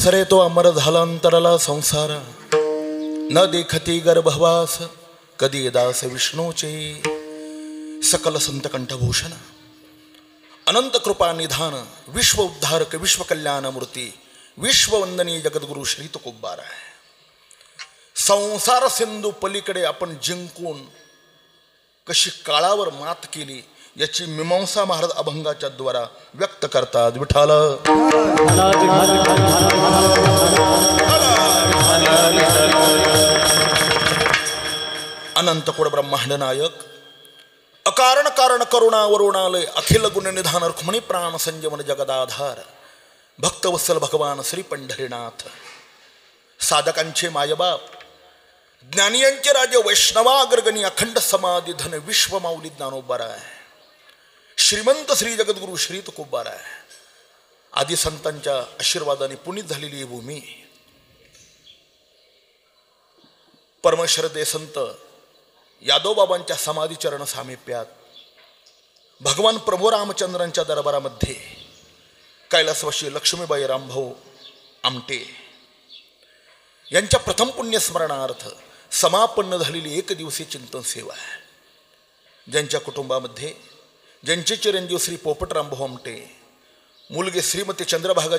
सरे तो अमर झाला अंतरला संसार, न देखती गर्भवास कधी दास विष्णूचे. सकल संत कंठभूषण अनंत कृपा निधान, विश्व उद्धारक विश्व कल्याण मूर्ती, विश्ववंदनीय जगद्गुरु श्री तुकोबारा. संसार सिंधू पलीकडे आपण जिंकून कशी काळावर मात केली याची मीमांसा महाराज अभंगाच्या द्वारा व्यक्त करतात. विठाल अनंत कोड ब्रह्मांड नायक, अकारण कारण करुणा वरुणालय, अखिल गुण निधान रुक्मिणी प्राण संजीवन जगदाधार, भक्तवत्सल भगवान श्री पंढरीनाथ. साधकांचे मायबाप, ज्ञानियांचे राजे, वैष्णवाग्रगणी, अखंड समाधी धन, विश्व माऊली ज्ञानोबारा आहे. श्रीमंत श्री जगद्गुरु श्री तुकोबारा आहे. आदी संतांच्या आशीर्वादाने पुनीत झालेली ही भूमी. परमश्रद्धेय संत यादवबाबांच्या समाधी चरण सामिप्यात भगवान प्रभू रामचंद्रांच्या दरबारामध्ये कैलासवासी लक्ष्मीबाई रामभाऊ आमटे यांच्या प्रथम पुण्यस्मरणार्थ समापन्न झालेली एक दिवसीय चिंतन सेवा आहे. ज्यांच्या कुटुंबामध्ये ज्यांचे चिरंजीव श्री पोपट रामभाऊ आमटे, मुलगी श्रीमती चंद्रभागा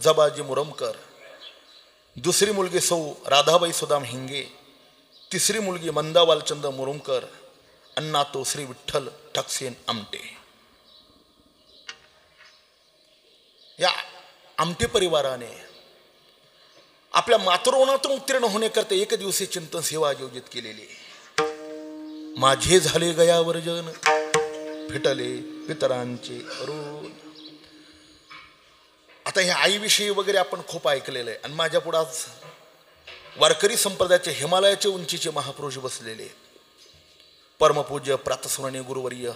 जबाजी मुरमकर, दुसरी मुलगी सौ राधाबाई सुदाम हिंगे, तिसरी मुलगी मंदा वालचंद मुरुमकर, अण्णा तो श्री विठ्ठल ठकसेन आमटे. या आमटे परिवाराने आपल्या मातृऋणातून उत्तीर्ण होण्याकरता एक दिवसीय चिंतन सेवा आयोजित केलेली. माझे झाले गया वर्जन, फिटले पितरांचे ऋण. आता ह्या आईविषयी वगैरे आपण खूप ऐकलेलं आहे आणि माझ्या पुढे आज वारकरी संप्रदायाचे हिमालयाचे उंचीचे महापुरुष बसलेले, परमपूज्य प्रातस्मरणीय गुरुवर्य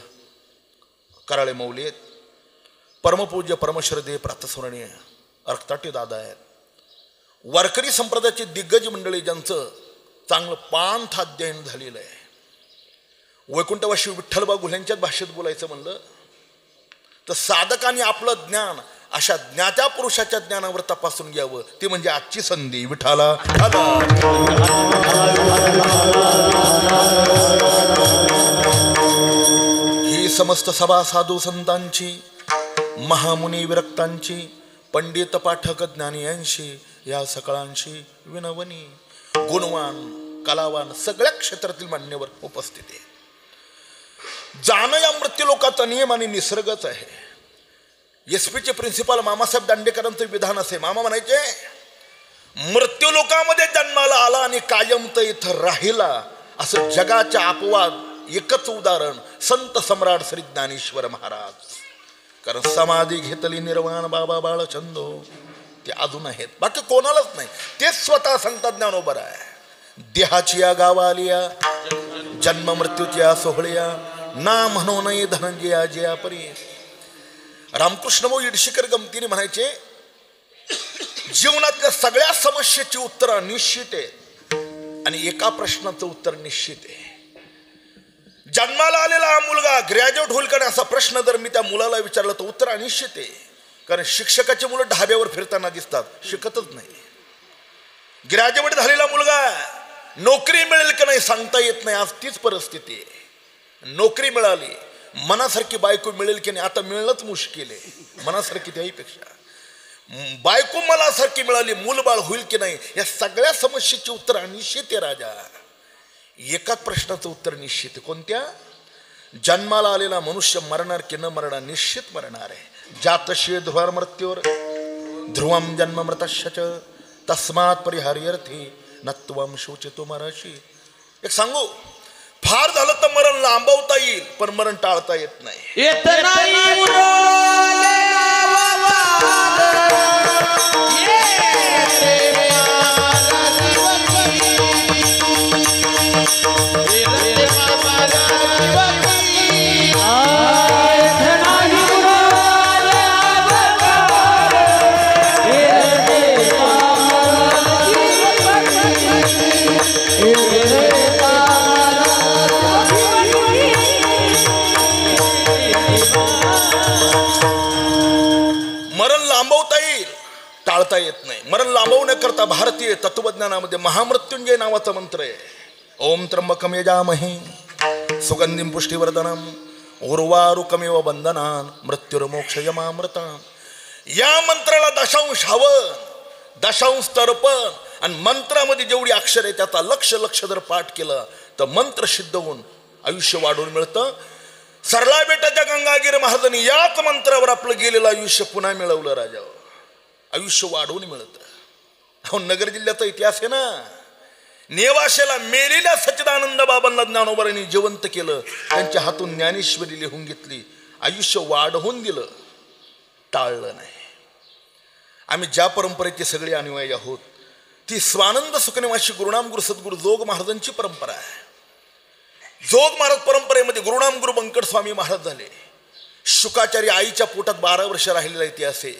कराळे मौली आहेत, परमपूज्य परमश्रद्धेय प्रातस्मरणीय अर्कताटे दादा आहेत. वारकरी संप्रदायाचे दिग्गज मंडळी ज्यांचं चांगलं पांथ अध्ययन झालेलं आहे. वैकुंठवासी विठ्ठलबा घुल्यांच्याच भाषेत बोलायचं म्हणलं तर साधकांनी आपलं ज्ञान अशा ज्ञात्या पुरुषाच्या ज्ञानावर तपासून घ्यावं. ते म्हणजे आजची संधी. विठाला ही समस्त सभा साधू संतांची, महामुनी विरक्तांची, पंडित पाठक ज्ञानियांशी, या सकळांशी विनवणी. गुणवान कलावान सगळ्या क्षेत्रातील मान्यवर उपस्थित आहे. जाणं या मृत्यू लोकाचा नियम आणि निसर्गच आहे. एसपीचे प्रिन्सिपल मामासाहेब दांडेकरांचं विधान असे, मामा म्हणायचे, मृत्यू लोकामध्ये जन्माला आला आणि कायम तर इथं राहिला. असं जगाच्या अपवाद एकच उदाहरण संत सम्राट श्री ज्ञानेश्वर महाराज. कारण समाधी घेतली निर्वाण बाबा बाळचंदो, ते अजून आहेत, बाकी कोणालाच नाही. ते स्वतः सांगतात ज्ञानोबा आहे. देहाची या गावालिया, जन्म मृत्यूच्या सोहळ्या, ना म्हणू नये धनंजया जया परी. रामकृष्ण भाऊ इडशीकर गमतीने म्हणायचे, जीवनातल्या सगळ्या समस्येची उत्तर निश्चित आहे आणि एका प्रश्नाचं उत्तर निश्चित आहे. जन्माला आलेला हा मुलगा ग्रॅज्युएट होईल का असा प्रश्न जर मी त्या मुलाला विचारला तर उत्तर अनिश्चित आहे. कारण शिक्षकाची मुलं ढाब्यावर फिरताना दिसतात, शिकतच नाही. ग्रॅज्युएट झालेला मुलगा नोकरी मिळेल की नाही सांगता येत नाही. आज तीच परिस्थिती आहे. नोकरी मिळाली, मनासारखी बायको मिळेल की नाही आता मिळणंच मुश्किल आहे. मनासारखी त्याहीपेक्षा बायको मनासारखी मिळाली, मूलबाळ होईल की नाही, या सगळ्या समस्येची उत्तर अनिश्चित आहे राजा. एकाच प्रश्नाचं उत्तर निश्चित आहे. कोणत्या? जन्माला आलेला मनुष्य मरणार की न मरणार? निश्चित मरणार आहे. जातशी ध्रुवार मृत्यूर ध्रुवम जन्म मृतश्च तस्मात् परिहार्यर्थे नत्वम शोचितो मराशी. एक सांगू, फार झालं तर मरण लांबवता येईल पण मरण टाळता येत नाही. टाळता येत नाही. मरण लांबवण्याकरता भारतीय तत्वज्ञानामध्ये महामृत्युंजय नावाचा मंत्र आहे. ओम त्र्यंबकम यजामहे सुगंधिं पुष्टिवर्धनम उर्वारुकमेव बंधनान मृत्युर्मोक्षयमामृतान. या मंत्राला दशांश हवन, दशांश तर्पण आणि मंत्रामध्ये जेवढी अक्षर आहे त्याचा लक्ष जर पाठ केलं तर मंत्र सिद्ध होऊन आयुष्य वाढवून मिळतं. सरला बेटाच्या गंगागिरी महाराजांनी याच मंत्रावर आपलं गेलेलं आयुष्य पुन्हा मिळवलं. राजा आयुष्य वाढवून मिळतं. हो, नगर जिल्ह्याचा इतिहास आहे ना. नेवाशेला मेलेल्या सच्चिदानंद बाबांना ज्ञानोबांनी जिवंत केलं, त्यांच्या हातून ज्ञानेश्वरी लिहून घेतली, आयुष्य वाढवून दिलं, टाळलं नाही. आम्ही ज्या परंपरेचे सगळे अनुयायी आहोत ती स्वानंद सुखनिवासी गुरुनाम गुरु सद्गुरु जोग महाराजांची परंपरा आहे. जोग महाराज परंपरेमध्ये गुरुनाम गुरु बंकट स्वामी महाराज झाले. शुकाचार्य आईच्या पोटात 12 वर्ष राहिलेला इतिहास आहे.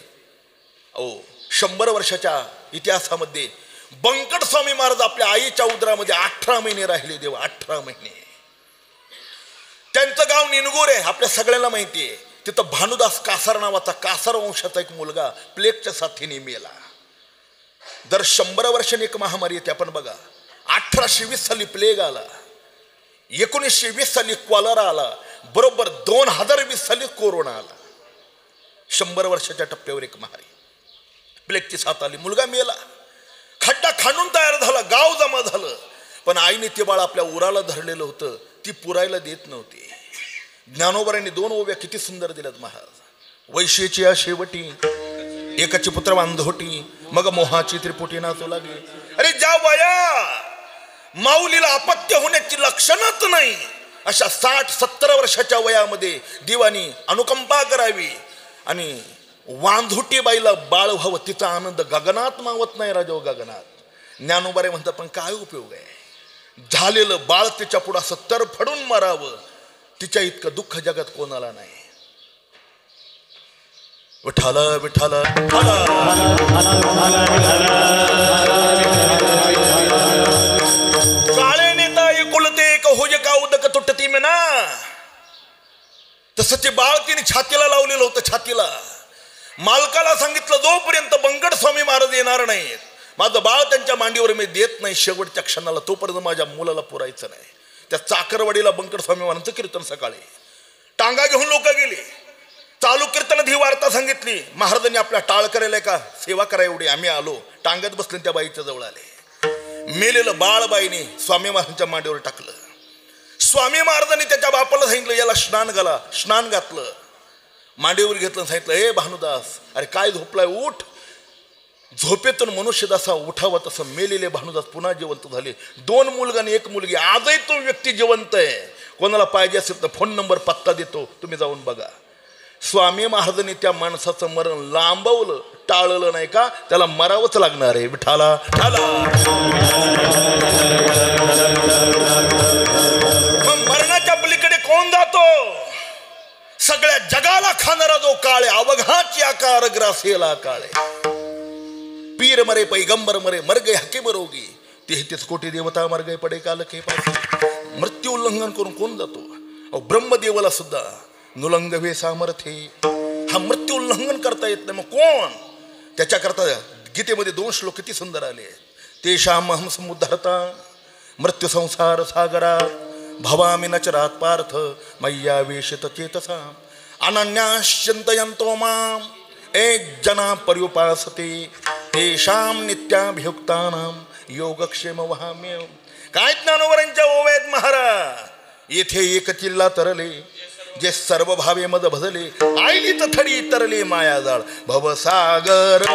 100 वर्षाच्या इतिहासामध्ये बंकट स्वामी महाराज आपल्या आईच्या उदरामध्ये 18 महिने राहिले. देवा, 18 महिने. त्यांचं गाव निनगोर आहे, आपल्या सगळ्यांना माहिती आहे. तिथं भानुदास कासार नावाचा कासार वंशाचा एक मुलगा प्लेगच्या साथीने मेला. दर 100 वर्षांनी एक महामारी येते. आपण बघा, 1820 साली प्लेग आला, 1920 साली क्वालरा आला, बरोबर 2020 साली कोरोना आला. 100 वर्षाच्या टप्प्यावर एक महामारी, प्लेगची साथ आली, मुलगा मेला, खड्डा खाणून तयार झाला, गाव जमा झालं. पण आईने ते बाळ आपल्या उराला धरलेलं होतं, ती पुरायला देत नव्हती. ज्ञानोबांनी 2 ओव्या किती सुंदर दिल्यात महाराज. वैश्येची या शेवटी एकाची पुत्र वांधोटी, मग मोहाची त्रिपुटी नाचू लागली. अरे ज्या वया माऊलीला अपत्य होण्याची लक्षणच नाही अशा 60-70 वर्षाच्या वयामध्ये देवानी अनुकंपा करावी आणि वांधुटी बाईला बाळ व्हावं, तिचा आनंद गगनात मावत नाही. राजा गगनात. ज्ञानोबारे म्हणतात, पण काय उपयोग आहे, झालेलं बाळ तिच्या पुढं असं तरफडून मरावं, तिच्या इतकं दुःख जगात कोणाला नाही. विठाला विठाला काळे नेता एकुलते एक होय का उदक तुटती में ना. तसं ते बाळ तिने छातीला लावलेलं होतं. छातीला मालकाला सांगितलं, जोपर्यंत बंकट स्वामी महाराज येणार नाहीत माझं बाळ त्यांच्या मांडीवर मी देत नाही शेवटच्या क्षणाला, तोपर्यंत माझ्या मुलाला पुरायचं नाही. त्या चाकरवाडीला बंकट स्वामी महाराजांचं कीर्तन सकाळी टांगा घेऊन लोक गेले. चालू कीर्तनात ही वार्ता सांगितली, महाराजांनी आपल्या टाळ करायला का सेवा करा एवढी आम्ही आलो. टांगत बसले, त्या बाईच्या जवळ आले. मेलेलं बाळ बाईने स्वामी महाराजांच्या मांडीवर टाकलं. स्वामी महाराजांनी त्याच्या बापाला सांगितलं, याला स्नान घातलं, मांडीवर घेतलं, सांगितलं, हे भानुदास, अरे काय झोपलाय, उठ. झोपेतून मनुष्य जसा उठावा तसं मेलेले भानुदास पुन्हा जिवंत झाले. 2 मुलगा आणि 1 मुलगी. आजही तो व्यक्ती जिवंत आहे. कोणाला पाहिजे असेल तर फोन नंबर पत्ता देतो, तुम्ही जाऊन बघा. स्वामी महाराजांनी त्या माणसाचं मरण लांबवलं, टाळलं नाही का, त्याला मरावंच लागणार आहे. विठाला ठाला. मग मरणाच्या पलीकडे कोण जातो? सगळ्या जगाला खाणारा जो काळ आहे, अवघाची आकार ग्रासेला काळ आहे. पीर मरे पैगंबर मरे मर गए हकीम रोगी, 33 कोटी देवता मर गए पडे काल के पास. मृत्यू उल्लंघन करून कोण जातो? ब्रह्मदेवाला सुद्धा नुलंग वे सामर्थ्य, हा मृत्यू उल्लंघन करता येत नाही. मग कोण? त्याच्याकरता गीतेमध्ये 2 श्लोक किती सुंदर आले. तेषाम अहम समुद्धरता मृत्यू संसार सागरात भवामी नचरात पार्थ मय्या वेशित चेतसा अनन्याश्चिंतयन्तो माम एक जना पर्युपासते तेषाम नित्याभियुक्तानां योगक्षेम वहाम्य. काय ज्ञानोबरांच्या ओव्यात महाराज. येथे एक चिल्ला तरले जे सर्व भावे मद भजले, आईली तथडी तरले मायाजाळ भवसागर.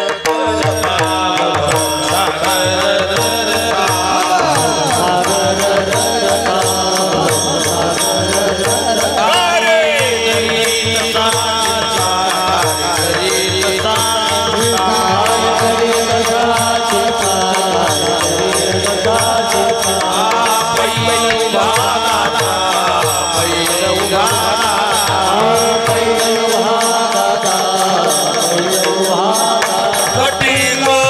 Fatima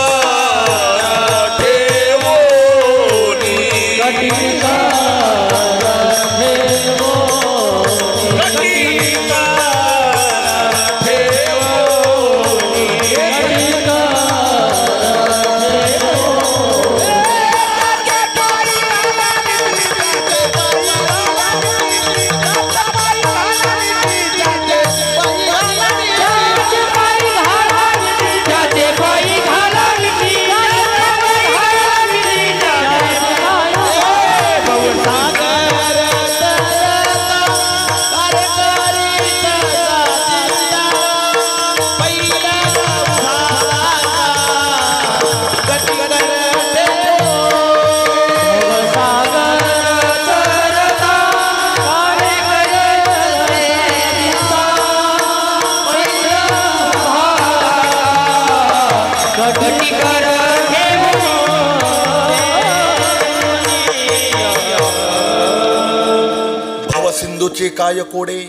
भवसिंधूचे काय कोडे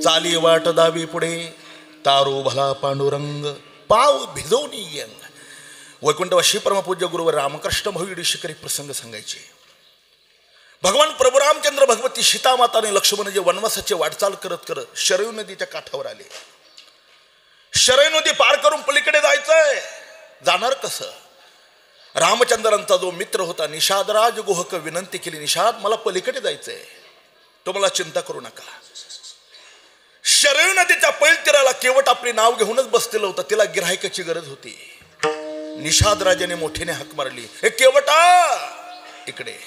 चाली वाट दावी पुढे तारो भला पांडुरंग पाव भिजवणी यंग. वैकुंठवासी परमपूज्य गुरुवर रामकृष्ण भविडी शिकरी प्रसंग सांगायचे. भगवान प्रभू रामचंद्र भगवती सीतामाता आणि लक्ष्मण जे वनवासाची वाटचाल करत करत शरयू नदीच्या काठावर आले. शरयू नदी पार करून पलीकडे जायचंय, जाणार कसं? रामचंद्रांचा जो मित्र होता निषादराज गुहक विनंती केली, निषाद मला पलीकडे जायचंय, तो मला चिंता करू नका. शरयू नदीच्या पैलतीराला केवट आपले नाव घेऊनच बसलेलं होतं, तिला गिऱ्हाईकाची गरज होती. निषाद राजाने मोठ्याने हाक मारली, हे केवटा इकडे.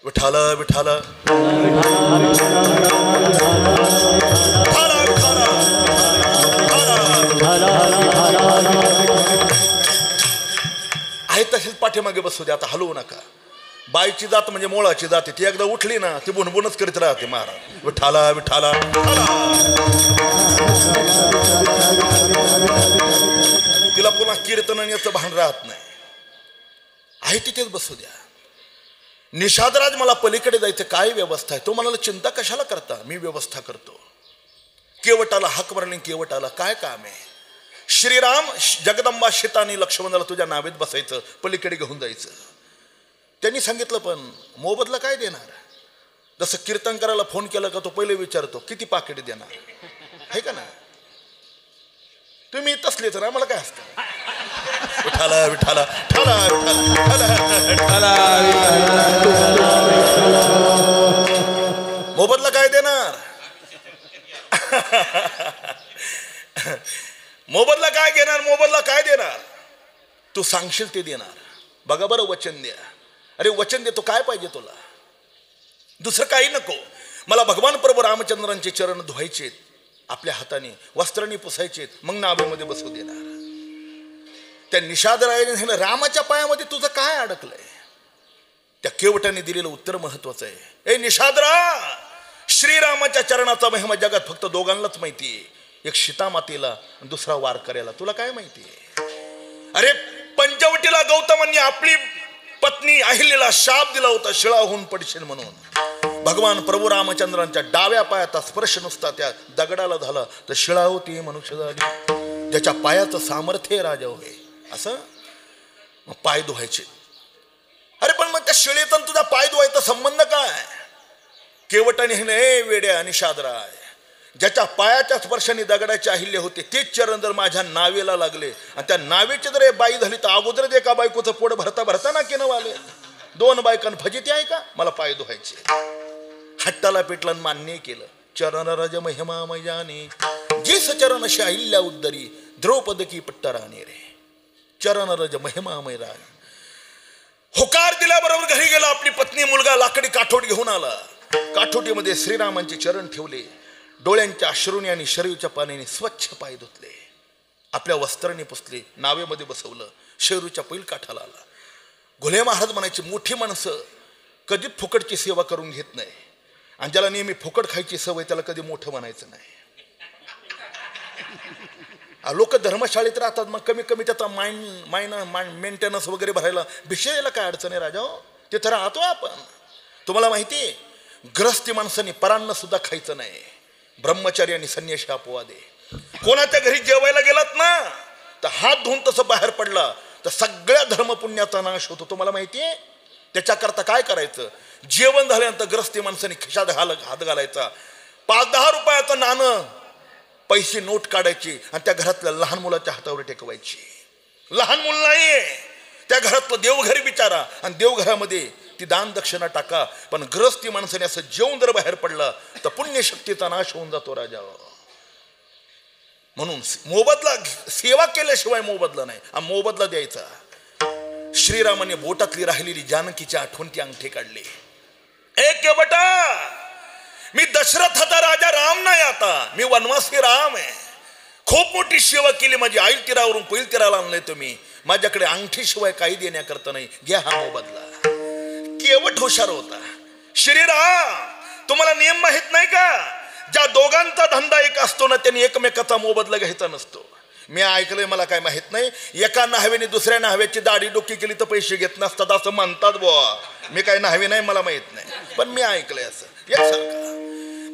विठाला विठाला आहे तशीच पाठीमागे बसू दे, आता हलवू नका. बाईची जात म्हणजे मोळाची जात, ती एकदा उठली ना ती बुणबुणच करीत राहते महाराज. विठाला विठाला. तिला पुन्हा कीर्तन याचं भान राहत नाही, आहे तिथेच बसू द्या. निषादराज मला पलीकडे जायचं, काय व्यवस्था आहे? तो म्हणाला चिंता कशाला करता, मी व्यवस्था करतो. केवटाला हाक मारली, केवटाला काय काम आहे? श्रीराम जगदंबा सीता आणि लक्ष्मणाला तुझ्या नावेत बसायचं, पलीकडे घेऊन जायचं. त्यांनी सांगितलं पण मोबदला काय देणार? जसं कीर्तन करायला फोन केला का तो पहिले विचारतो किती पाकिट देणार, आहे का ना? तुम्ही तसले तर आम्हाला काय असतं. विठाला विठाला ठाला विठाला. मोबदला काय देणार? मोबदला काय घेणार? मोबदला काय देणार? तू सांगशील ते देणार. बघा बरं, वचन द्या. अरे वचन देतो, काय पाहिजे तुला? दुसरं काही नको. मला भगवान प्रभू रामचंद्रांचे चरण धुवायचेत, आपल्या हाताने वस्त्रांनी पुसायचेत, मग नावेमध्ये बसू देणार. त्या निषादरायाने रामाच्या पायामध्ये तुझं काय अडकलंय? त्या केवटाने दिलेलं उत्तर महत्वाचं आहे. ए निषादरा, श्रीरामाच्या चरणाचा महिमा जगात फक्त दोघांनाच माहिती आहे, एक सीतामातेला, दुसरा वारकऱ्याला. तुला काय माहिती आहे? अरे पंचवटीला गौतमांनी आपली पत्नी अहिल्याला शाप दिला होता, शिळा होऊन पडशील म्हणून. भगवान प्रभू रामचंद्रांच्या डाव्या पायाचा स्पर्श नुसता त्या दगडाला झाला तर शिळा होती मनुष्य झाली. ज्याच्या पायाचं सामर्थ्य राजा होय, असं मग पाय धुवायचे. अरे पण मग त्या शिळेचा तुझा पाय धुवायचा संबंध काय? केवटाने हे वेड्या निषादराय, ज्याच्या पायाच्या स्पर्शाने दगडाचे अहिल्य होते तेच चरण जर माझ्या नावेला लागले आणि त्या नावेची जर बाई झाली तर अगोदरच एका बायकोचं पोट भरता भरता ना केनं वाले. दोन बायकांना फजिती आहे का? मला पाय धुवायचे. हट्टाला पेटला मान्य केलं. चरण रज महिमा मैजाने जे सचरण अशी अहिल्या उद्धरी द्रौपद की पट्टराने रे. चरण रज महिमा मैराने. होकार दिल्याबरोबर घरी गेला. आपली पत्नी मुलगा लाकडी काठोट घेऊन आला. काठोटीमध्ये श्रीरामांचे चरण ठेवले. डोळ्यांच्या अश्रूने आणि शरीराच्या पाण्याने स्वच्छ पाय धुतले. आपल्या वस्त्राने पुसले. नावेमध्ये बसवलं. शेरूच्या पैल काठाला आला. घोले महाराज म्हणायचे, मोठी माणसं कधी फुकटची सेवा करून घेत नाही, आणि ज्याला नेहमी फुकट खायची सवय त्याला कधी मोठं म्हणायचं नाही. लोक धर्मशाळेत राहतात, मग कमी कमी त्याचा माइंड मेंटेनन्स वगैरे भरायला भिषेला काय अडचण आहे राजा? तिथं राहतो आपण. तुम्हाला माहिती आहे, ग्रस्ती माणसांनी परान्न सुद्धा खायचं नाही. ब्रह्मचारी आणि संन्याशी अपवाद आहे. कोणाच्या घरी जेवायला गेलात ना तर हात धुवून तसं बाहेर पडला तर सगळ्या धर्मपुण्याचा नाश होतो. तुम्हाला माहिती आहे? त्याच्याकरता काय करायचं? जेवण झाल्यानंतर ग्रस्ती माणसांनी खिशात हात घालायचा. 5-10 रुपयाचं नाणं पैसे नोट काढायची आणि त्या घरातल्या लहान मुलाच्या हातावर टेकवायची. लहान मुल नाहीये, त्या घरातलं देवघर विचारा आणि देवघरामध्ये ती दान दक्षिणा टाका. पण ग्रस्ती माणसाने असं जेवून जर बाहेर पडला तर पुण्यशक्तीचा नाश होऊन जातो राजा. म्हणून मोबदला, सेवा केल्याशिवाय मोबदला नाही, हा मोबदला द्यायचा. श्रीरामाने बोटातली राहिलेली जानकीची आठवण ती अंगठी काढली. एक बेटा, मी दशरथाचा राजा राम नाही, आता मी वनवासी राम आहे. खूप मोठी सेवा केली माझी. आईल तीरावरून पैल तीराला आणलंय तुम्ही. माझ्याकडे अंगठी शिवाय काही देण्याकरता नाही, घ्या हा मोबदला. केवट हुशार होता. श्रीराम, तुम्हाला नियम माहित नाही का? ज्या दोघांचा धंदा एक असतो ना त्यांनी एकमेकाचा मोबदला घ्यायचा नसतो. मी ऐकलंय, मला काय माहित नाही. एका न्हाव्याने दुसऱ्या न्हाव्याची दाढी डोकी केली तर पैसे घेत नसतात असं म्हणतात बुवा. मी काय न्हावी नाही, मला माहित नाही, पण मी ऐकलंय असं यासारखं.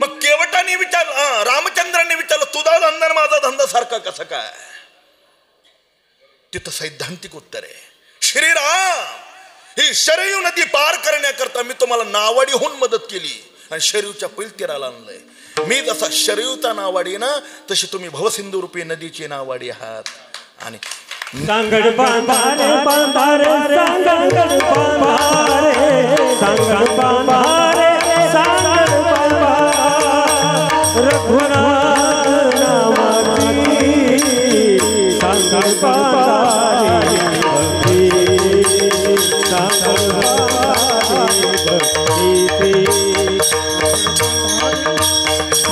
मग केवटाने विचारलं, रामचंद्रांनी विचारलं, तुझा धंदा आणि माझा धंदा सारखा कसं काय? तिथं सैद्धांतिक उत्तर आहे, श्रीराम, ही शरयू नदी पार करण्याकरता मी तुम्हाला नावाडीहून मदत केली आणि शरयूच्या पैलतीराला आणलंय. मी जसा शरयूचा नावाडी ना, तशी तुम्ही भवसिंधू रूपी नदीची नावाडी आहात. आणि सांगड बांधारे बांधारे सांगड बांधारे सांगड बांधारे सांगड बांधारे रघुनाथ नामाची सांगड बांधारे सांगड बांधारे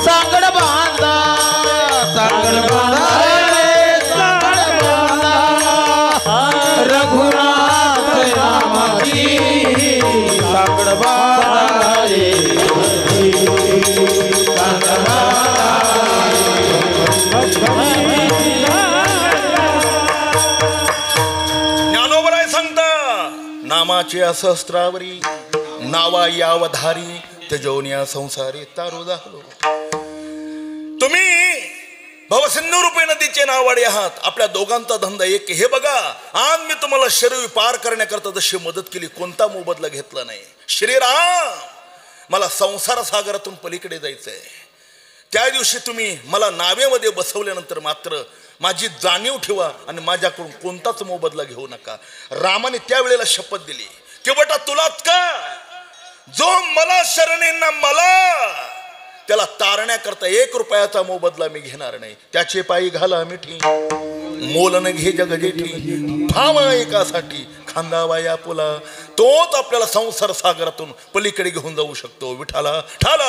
सांगड बांधा सांगड बांधा रघुनाथ नामाची सांगड बांधारे ज्ञानोबराय सांगता, नामाचे सहस्त्रावरी नावा यावधारी तेजोनिया संसारी तारू झालो. तुम्ही भवसिंधू रूपी नदीचे नावाडे आहात. आपल्या दोघांचा धंदा एक. हे बघा, आज मी तुम्हाला शरयू पार करण्याकरता जशी मदत केली, कोणता मोबदला घेतला नाही. श्रीराम, मला संसार सागरातून पलीकडे जायचंय. त्या दिवशी तुम्ही मला नावेमध्ये बसवल्यानंतर मात्र माझी जाणीव ठेवा आणि माझ्याकडून कोणताच मोबदला घेऊ नका. रामाने त्यावेळेला शपथ दिली की बेटा, तुलाच का जो मला शरणेंना मला त्याला तारण्याकरता 1 रुपयाचा मोबदला मी घेणार नाही. त्याचे पायी घाला मिठी, मोलन घे जग जेठी, भावा एकासाठी खांदावा या पुला, तोच आपल्याला संसार सागरातून पलीकडे घेऊन जाऊ शकतो. विठाला ठाला.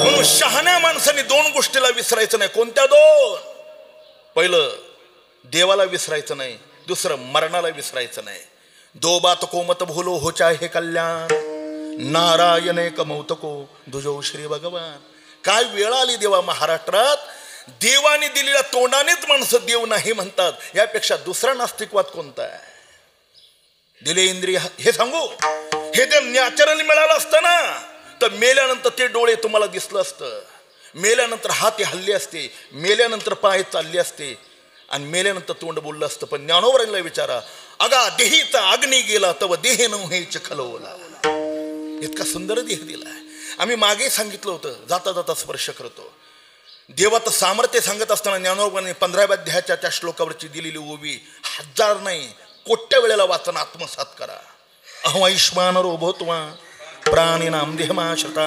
म्हणून शहाण्या माणसाने 2 गोष्टीला विसरायचं नाही. कोणत्या 2? पहिलं देवाला विसरायचं नाही, दुसरं मरणाला विसरायचं नाही. 2 बात को मत भूलो हो चाहे कल्याण, नारायण कमवत को दुजो श्री भगवान. काय वेळ आली देवा महाराष्ट्रात, देवाने दिलेल्या तोंडानेच माणसं देव नाही म्हणतात. यापेक्षा दुसरा नास्तिकवाद कोणता आहे? दिले इंद्रिय, हे सांगू, हे जर नॅचरली मिळालं असतं ना, तर मेल्यानंतर ते डोळे तुम्हाला दिसलं असतं, मेल्यानंतर हात हल्ले असते, मेल्यानंतर पाय चालले असते आणि मेल्यानंतर तोंड बोललं असतं. पण ज्ञानोबरांना विचारा, अगा देहीचा अग्नी गेला तव देह नव्हे चिखलवला. इतका सुंदर देह दिलाय. आम्ही मागे सांगितलं होतं, जाता जाता स्पर्श करतो. देवाचं सामर्थ्य सांगत असताना ज्ञानोबरांनी 15व्या अध्यायाच्या त्या श्लोकावरची दिलेली ओवी 1000 नाही कोट्या वेळेला वाचन आत्मसात करा. अहमैष्मान रोभोत्वा प्राणिनाम देहमाश्रिता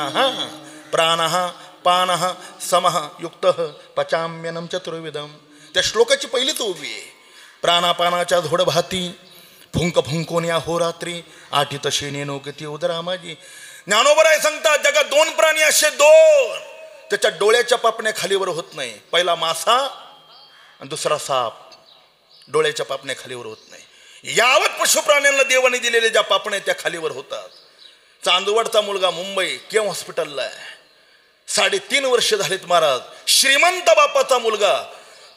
प्राणः पानः समः युक्तः पचाम्यनम चतुर्विधम. त्या श्लोकाची पहिलीच ओवी आहे. प्राणापानाच्या धोड भाती फुंक फुंकोन्या होरात्री आठी तशी नेनो किती उदरा माझी. ज्ञानोबराय सांगतात, जगात 2 प्राणी असे 2 त्याच्या डोळ्याच्या पापण्या खालीवर होत नाही. पहिला मासा आणि दुसरा साप. डोळ्याच्या पापण्या खालीवर होत नाही. यावत पशुप्राण्यांना देवाने दिलेल्या ज्या पापण्या त्या खालीवर होतात. चांदवडचा मुलगा मुंबई केम हॉस्पिटलला आहे, 3.5 वर्ष झालेत महाराज. श्रीमंत बापाचा मुलगा,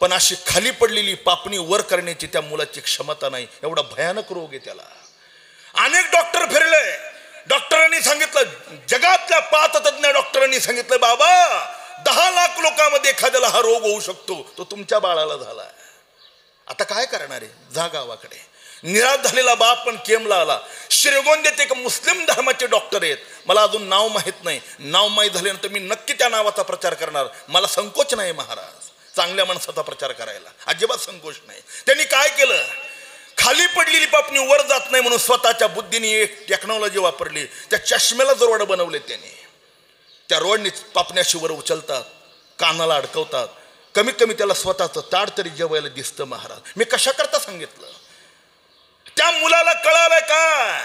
पण अशी खाली पडलेली पापणी वर करण्याची त्या मुलाची क्षमता नाही. एवढा भयानक रोग आहे त्याला. अनेक डॉक्टर फिरले, डॉक्टरांनी सांगितलं, जगातल्या 5 तज्ञ डॉक्टरांनी सांगितलं, बाबा 10 लाख लोकांमध्ये एखाद्याला हा रोग होऊ शकतो, तो तुमच्या बाळाला झाला. आता काय करणार आहे? जा गावाकडे. निराश झालेला बाप पण केमला आला. श्रीगोंद्यात एक मुस्लिम धर्माचे डॉक्टर आहेत, मला अजून नाव माहीत नाही. नाव माहीत झाल्यानंतर मी नक्की त्या नावाचा प्रचार करणार. मला संकोच नाही महाराज, चांगल्या माणसाचा प्रचार करायला अजिबात संकोच नाही. त्यांनी काय केलं, खाली पडलेली पापणी वर जात नाही म्हणून स्वतःच्या बुद्धीने एक टेक्नॉलॉजी वापरली. त्या चष्म्याला रोड बनवले त्यांनी. त्या रोडने पापण्याशी वर उचलतात, कानाला अडकवतात. कमीत कमी त्याला स्वतःचं ताड तरी जेवायला दिसतं महाराज. मी कशा करता सांगितलं? त्या मुलाला कळालं काय,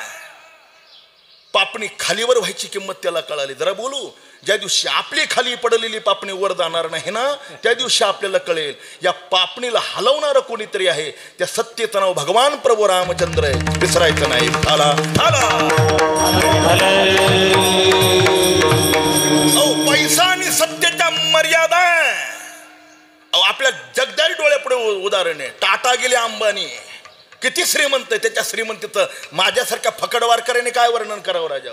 पापणी खालीवर व्हायची किंमत त्याला कळाली. जरा बोलू, ज्या दिवशी आपली खाली पडलेली पापणी वर जाणार नाही ना, त्या दिवशी आपल्याला कळेल या पापणीला हलवणारं कोणीतरी आहे. त्या सत्यतेचं नाव भगवान प्रभू रामचंद्र आहे, विसरायचं नाही. पैसा आणि सत्याच्या मर्यादा. आपल्या जगदारी डोळ्यापुढे उदाहरण आहे. टाटा गेले, अंबानी किती श्रीमंत आहे. त्याच्या श्रीमंतीचं माझ्यासारख्या फकडवारकऱ्याने काय वर्णन करावं राजा.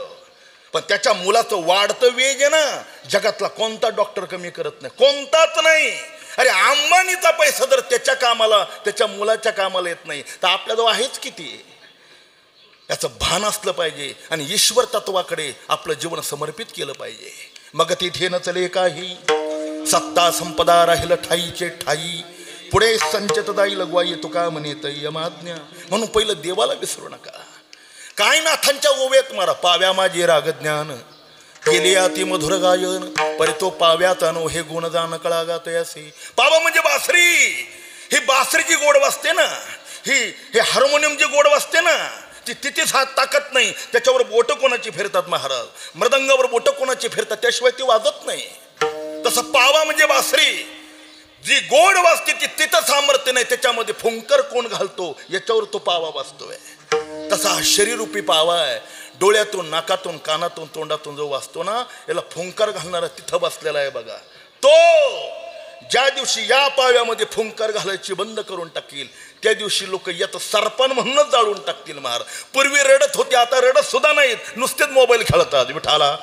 पण त्याच्या मुलाचं वाढतं वेग आहे ना, जगातला कोणता डॉक्टर कमी करत नाही, कोणताच नाही. अरे अंबानीचा पैसा जर त्याच्या कामाला, त्याच्या मुलाच्या कामाला येत नाही, तर आपल्याजवळ आहेच किती. याचं भान असलं पाहिजे आणि ईश्वर तत्वाकडे आपलं जीवन समर्पित केलं पाहिजे. मग तिथे न चले काही, सत्ता संपदा राहिलं ठाईचे ठाई, पुढे संचत जाईल ग्वाई तुका म्हणे यमाज्ञा. म्हणून पहिलं देवाला विसरू नका. काय नाथांच्या ओव्यात मारा, पाव्या माझे रागज्ञान केले अति मधुर गायन, परे तो पाव्यात अनो हे गुण जाण कळा गात असे. पावा म्हणजे बासरी. ही बासरी जी गोड वाजते ना, हे हार्मोनियम जी गोड वाजते ना, ती तिथेच हात टाकत नाही. त्याच्यावर बोटं कोणाची फिरतात महाराज, मृदंगावर बोटं कोणाची फिरतात, त्याशिवाय ती वाजत नाही. तसं पावा म्हणजे बासरी जी गोड वाजते, ती तिथं सामर्थ्य नाही. त्याच्यामध्ये फुंकर कोण घालतो याच्यावर तो पावा वाजतोय. तसा हा शरीररूपी पावा आहे. डोळ्यातून, नाकातून, कानातून, तोंडातून जो वाजतो ना, याला फुंकर घालणारा तिथं बसलेला आहे बघा. तो ज्या दिवशी या पाव्यामध्ये फुंकर घालायची बंद करून टाकील, त्या दिवशी लोक यात सरपण म्हणूनच जाळून टाकतील महाराज. पूर्वी रडत होते, आता रडत सुद्धा नाहीत, नुसतेच मोबाईल खेळतात. विठाला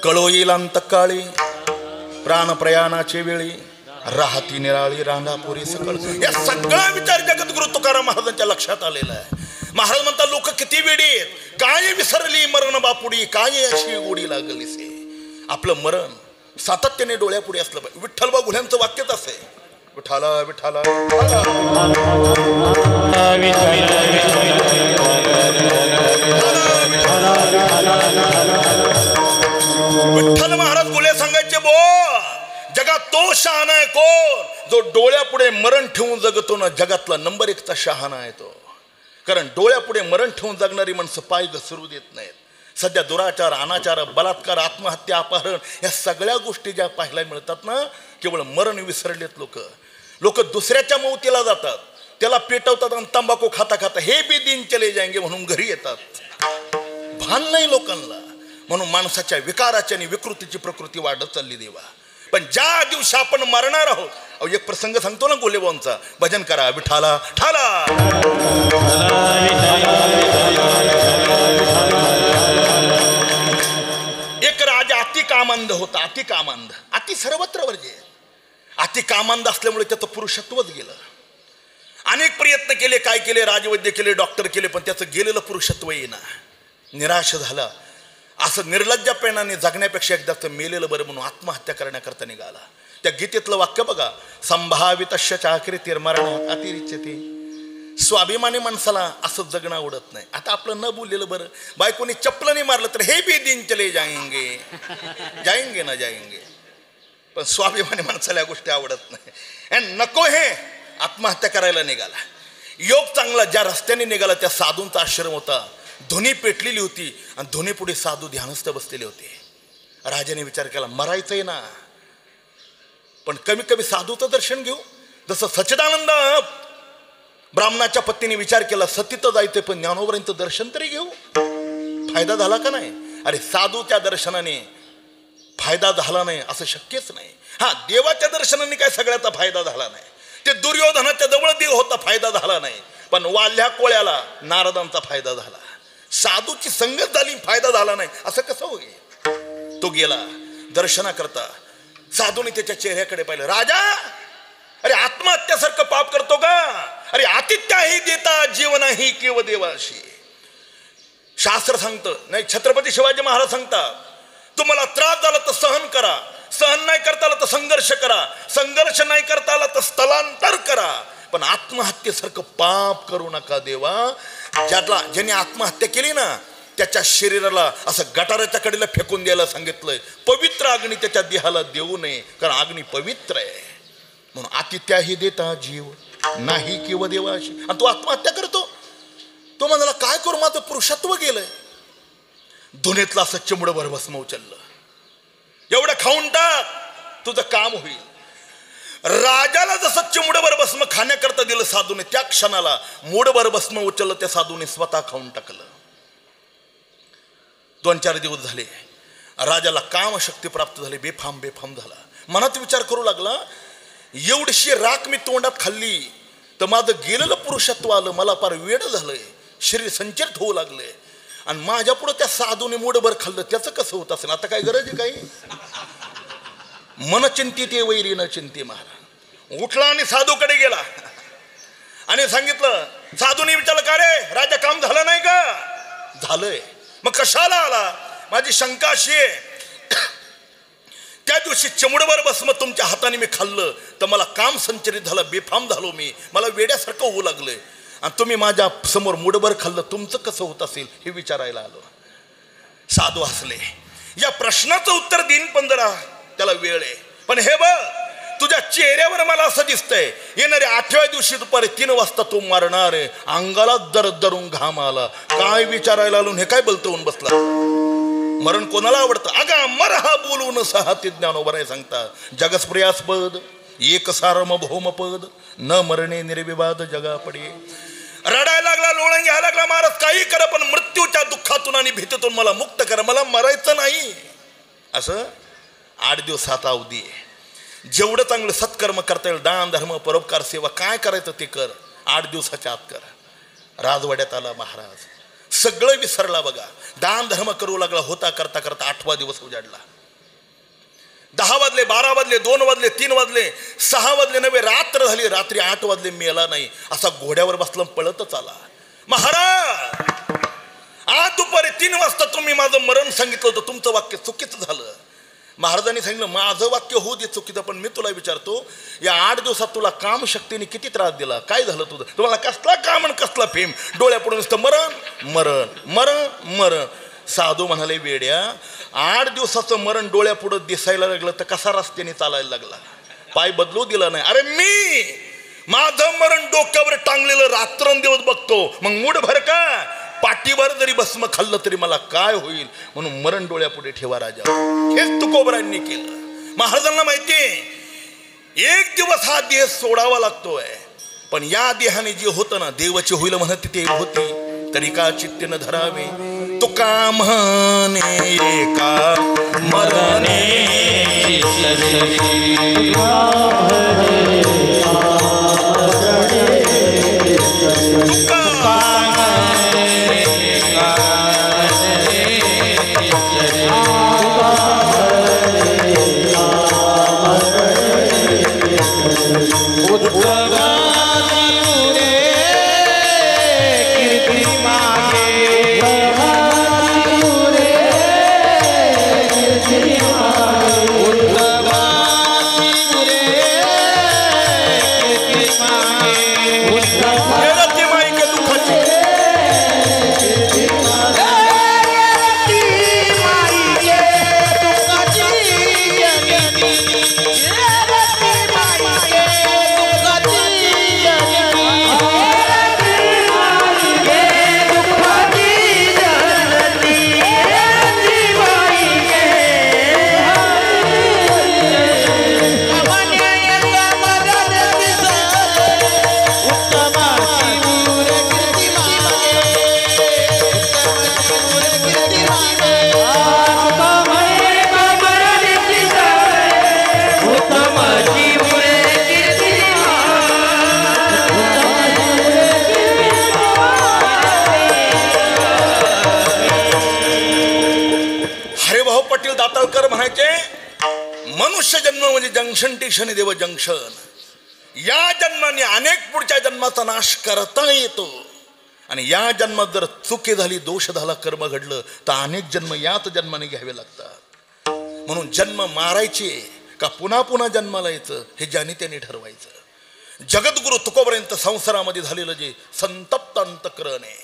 कळो येईल अंतकाळी, प्राण प्रयाणाचे वेळी, राहती निराळी रांगापुरी सकळ. या सगळा विचार जगद्गुरु तुकाराम महाराजांच्या लक्षात आलेला आहे. महाराज म्हणतात लोक किती वेडी आहेत, काय विसरली मरण बापुडी, काय अशी गोडी लागलीसे. आपलं मरण सातत्याने डोळ्यापुढे असलं पाहिजे. विठ्ठलबा गुह्यांचं वाक्यच असे, विठाला विठाला विठ्ठल महाराज गुले सांगायचे, बो जगात तो शहाणा आहे कोण, जो डोळ्यापुढे मरण ठेवून जगतो ना, जगातला नंबर 1चा शहाणा आहे तो. कारण डोळ्यापुढे मरण ठेवून जगणारी माणसं पाय घसरू देत नाहीत. सध्या दुराचार, अनाचार, बलात्कार, आत्महत्या, अपहरण या सगळ्या गोष्टी ज्या पाहायला मिळतात ना, केवळ मरण विसरलेत लोक. लोक दुसऱ्याच्या मौतीला जातात, त्याला पेटवतात आणि तंबाखू खाता खाता हे बी दिन चले जाएंगे म्हणून घरी येतात. भान नाही लोकांना. म्हणून माणसाच्या विकाराची आणि विकृतीची प्रकृती वाढत चालली देवा. पण ज्या दिवशी आपण मरणार आहोत, अहो एक प्रसंग सांगतो ना गोलेबांचा, भजन करा विठाला ठाला. एक राजा अति कामांध होता. अति कामांध, अति सर्वत्र वर्जे. अति कामांध असल्यामुळे त्याचं पुरुषत्वच गेलं. अनेक प्रयत्न केले, काय केले, राजवैद्य केले, डॉक्टर केले, पण त्याचं गेलेलं पुरुषत्व येईना. निराश झाला. असं निर्लज्जपणाने जगण्यापेक्षा एकदाच मेलेलं बरं म्हणून आत्महत्या करण्याकरता निघाला. त्या गीतेतलं वाक्य बघा, संभावितश्य चाकरीतिर्मरणात् अतिरिच्यते. स्वाभिमानी माणसाला असं जगणं आवडत नाही. आता आपलं न बोललेलं बरं. बायकोनी चपलाने मारलं तर हे बी दिन चले जाएंगे, जाएंगे ना जाएंगे. पण स्वाभिमानी माणसाला या गोष्टी आवडत नाही. आणि नको हे आत्महत्या करायला निघाला. योग चांगला, ज्या रस्त्याने निघाला त्या साधूंचा आश्रम होता. धुनी पेटलेली होती आणि धुनी पुढे साधू ध्यानस्थ बसलेले होते. राजाने विचार केला, मरायचंय ना, पण कमी कमी साधूचं दर्शन घेऊ. जसं सच्चिदानंद ब्राह्मणाच्या पत्नीने विचार केला, सती तर जायचंय पण ज्ञानोबरांचं दर्शन तरी घेऊ, फायदा झाला का नाही. अरे साधूच्या दर्शनाने फायदा झाला नाही असं शक्यच नाही. हा, देवाच्या दर्शनाने काय सगळ्याचा फायदा झाला नाही. ते दुर्योधनाच्या जवळ देव होता, फायदा झाला नाही. पण वाल्ह्या कोळ्याला नारदांचा फायदा झाला. साधूची संगत झाली, फायदा झाला नाही असं कसं होईल. तो गेला दर्शनाकरता. साधूने त्याच्या चेहऱ्याकडे पाहिलं. राजा, अरे आत्महत्यासारखं पाप करतो का. अरे आतिथ्याही देता जीवनाही केव देवाशी. शास्त्र सांगतं नाही, छत्रपती शिवाजी महाराज सांगतात, तुम्हाला त्रास झाला तर सहन करा, सहन नाही करता आला तर संघर्ष करा, संघर्ष नाही करता आला तर स्थलांतर करा, पण आत्महत्येसारखं पाप करू नका देवा. ज्याने आत्महत्या केली ना, त्याच्या शरीराला असं गटाराच्या कडेला फेकून द्यायला सांगितलंय. पवित्र अग्नी त्याच्या देहाला देऊ नये, कारण अग्नी पवित्र आहे. म्हणून आतिथ्याही देता जीव नाही किंवा देवाशी, आणि तो आत्महत्या करतो. तो म्हणाला काय करू, माझं पुरुषत्व गेलंय. धुनेतला असं चिमडभर भस्म उचललं, एवढं खाऊन टाक तुझं काम होईल. राजाला जसं चिमडभर भस्म खाण्याकरता दिलं साधूने, त्या क्षणाला मूडभर भस्म उचललं त्या साधूने स्वतः खाऊन टाकलं. 2-4 दिवस झाले, राजाला कामशक्ती प्राप्त झाली, बेफाम झाला. मनात विचार करू लागला, एवढीशी राख मी तोंडात खाल्ली तर माझं गेलेलं पुरुषत्व आलं, मला फार वेड झालंय, शरीर संचरित होऊ लागले, आणि माझ्या पुढे त्या साधूने मूडभर खाल्लं, त्याचं कसं होत असेल. आता काय गरज आहे काही. मन चिंतित वैरी न चिंती महाराज. उठला आणि साधूकडे गेला आणि सांगितलं. साधूने विचारलं, का रे राजा, काम झालं नाही का. झालंय. मग कशाला आला. माझी शंका अशी आहे, त्या दिवशी चिमडभर भस्म तुमच्या हाताने मी खाल्लं तर मला काम संचरित झालं, बेफाम झालो मी, मला वेड्यासारखं होऊ लागलंय, आणि तुम्ही माझ्या समोर मुठभर खाल्लं, तुमचं कसं होत असेल हे विचारायला आलो. साधू हसले. या प्रश्नाचं उत्तर देईन पण जरा त्याला वेळ आहे. पण हे बघ, तुझ्या चेहऱ्यावर मला असं दिसतंय, येणाऱ्या 8व्या दिवशी दुपारी 3 वाजता तू मरणार आहे. अंगाला दरून घाम आला. काय विचारायला आलो, हे काय बोलतो होऊन बसला. मरण कोणाला आवडतं. अगा मर हा बोलून सहा ते ज्ञानोबराय सांगता. जगस्प्रियास्पद एक सारम भौमपद न मरणे निर्विवाद जगा पडे. रडायला लागला, लोळण घ्यायला लागला. महाराज काही करा पण मृत्यूच्या दुःखातून आणि भीतीतून मला मुक्त करा, मला मरायचं नाही. असं 8 दिवसात अवधी आहे. जेवढं चांगलं सत्कर्म करता येईल, दान धर्म परोपकार सेवा काय करायचं ते कर, 8 दिवसाच्या आत कर. राजवाड्यात आला महाराज, सगळं विसरला बघा. दान धर्म करू लागला, होता करता करता 8वा दिवस उजाडला. 10 वाजले, 12 वाजले, 2 वाजले, 3 वाजले, 6 वाजले नव्हे, रात्र झाली. रात्री 8 वाजले, मेला नाही. असा घोड्यावर बसला, पळतच आला. महाराज, आज दुपारी 3 वाजता तुम्ही माझं मरण सांगितलं होतं, तुमचं वाक्य चुकीचं झालं. महाराजांनी सांगितलं, माझं वाक्य होऊ दे चुकीचं, पण मी तुला विचारतो, या 8 दिवसात तुला काम शक्तीने किती त्रास दिला, काय झालं तुझं. तुम्हाला कसला काम आणि कसला फेम, डोळ्यापुढे नुसतं मरण मरण मरण मरण. साधू म्हणाले, वेड्या, 8 दिवसाचं मरण डोळ्यापुढं दिसायला लागलं तर कसा रस्त्याने चालायला लागला, पाय बदलू दिला नाही. अरे मी माझं मरण डोक्यावर टांगलेलं रात्रंदिवस बघतो, मग मूड भर का, पाठीवर जरी भस्म खाल्लं तरी मला काय होईल, म्हणून मरण डोळ्यापुढे ठेवा राजा. हेच तुकोबरांनी केलं. महाराजांना माहितीये, एक दिवस हा देह सोडावा लागतोय, पण या देहाने जे होतं ना, देवाचे होईल म्हणत ते होती, तरी का चित्ते न धरावे. तुका म्हणे एका मरणे मनुष्य जन्म म्हणजे जंक्शन टेशन देव जंक्शन. या जन्माने अनेक पुढच्या जन्माचा नाश करता येतो, आणि या जन्मात जर चुकी झाली, दोष झाला, कर्म घडलं तर अनेक जन्म याच जन्माने घ्यावे लागतात. म्हणून जन्म मारायचे का पुन्हा पुन्हा जन्माला यायचं हे ज्याने त्याने ठरवायचं. जगद्गुरु तुकोपर्यंत संसारामध्ये झालेलं जे संतप्त अंतकरण आहे,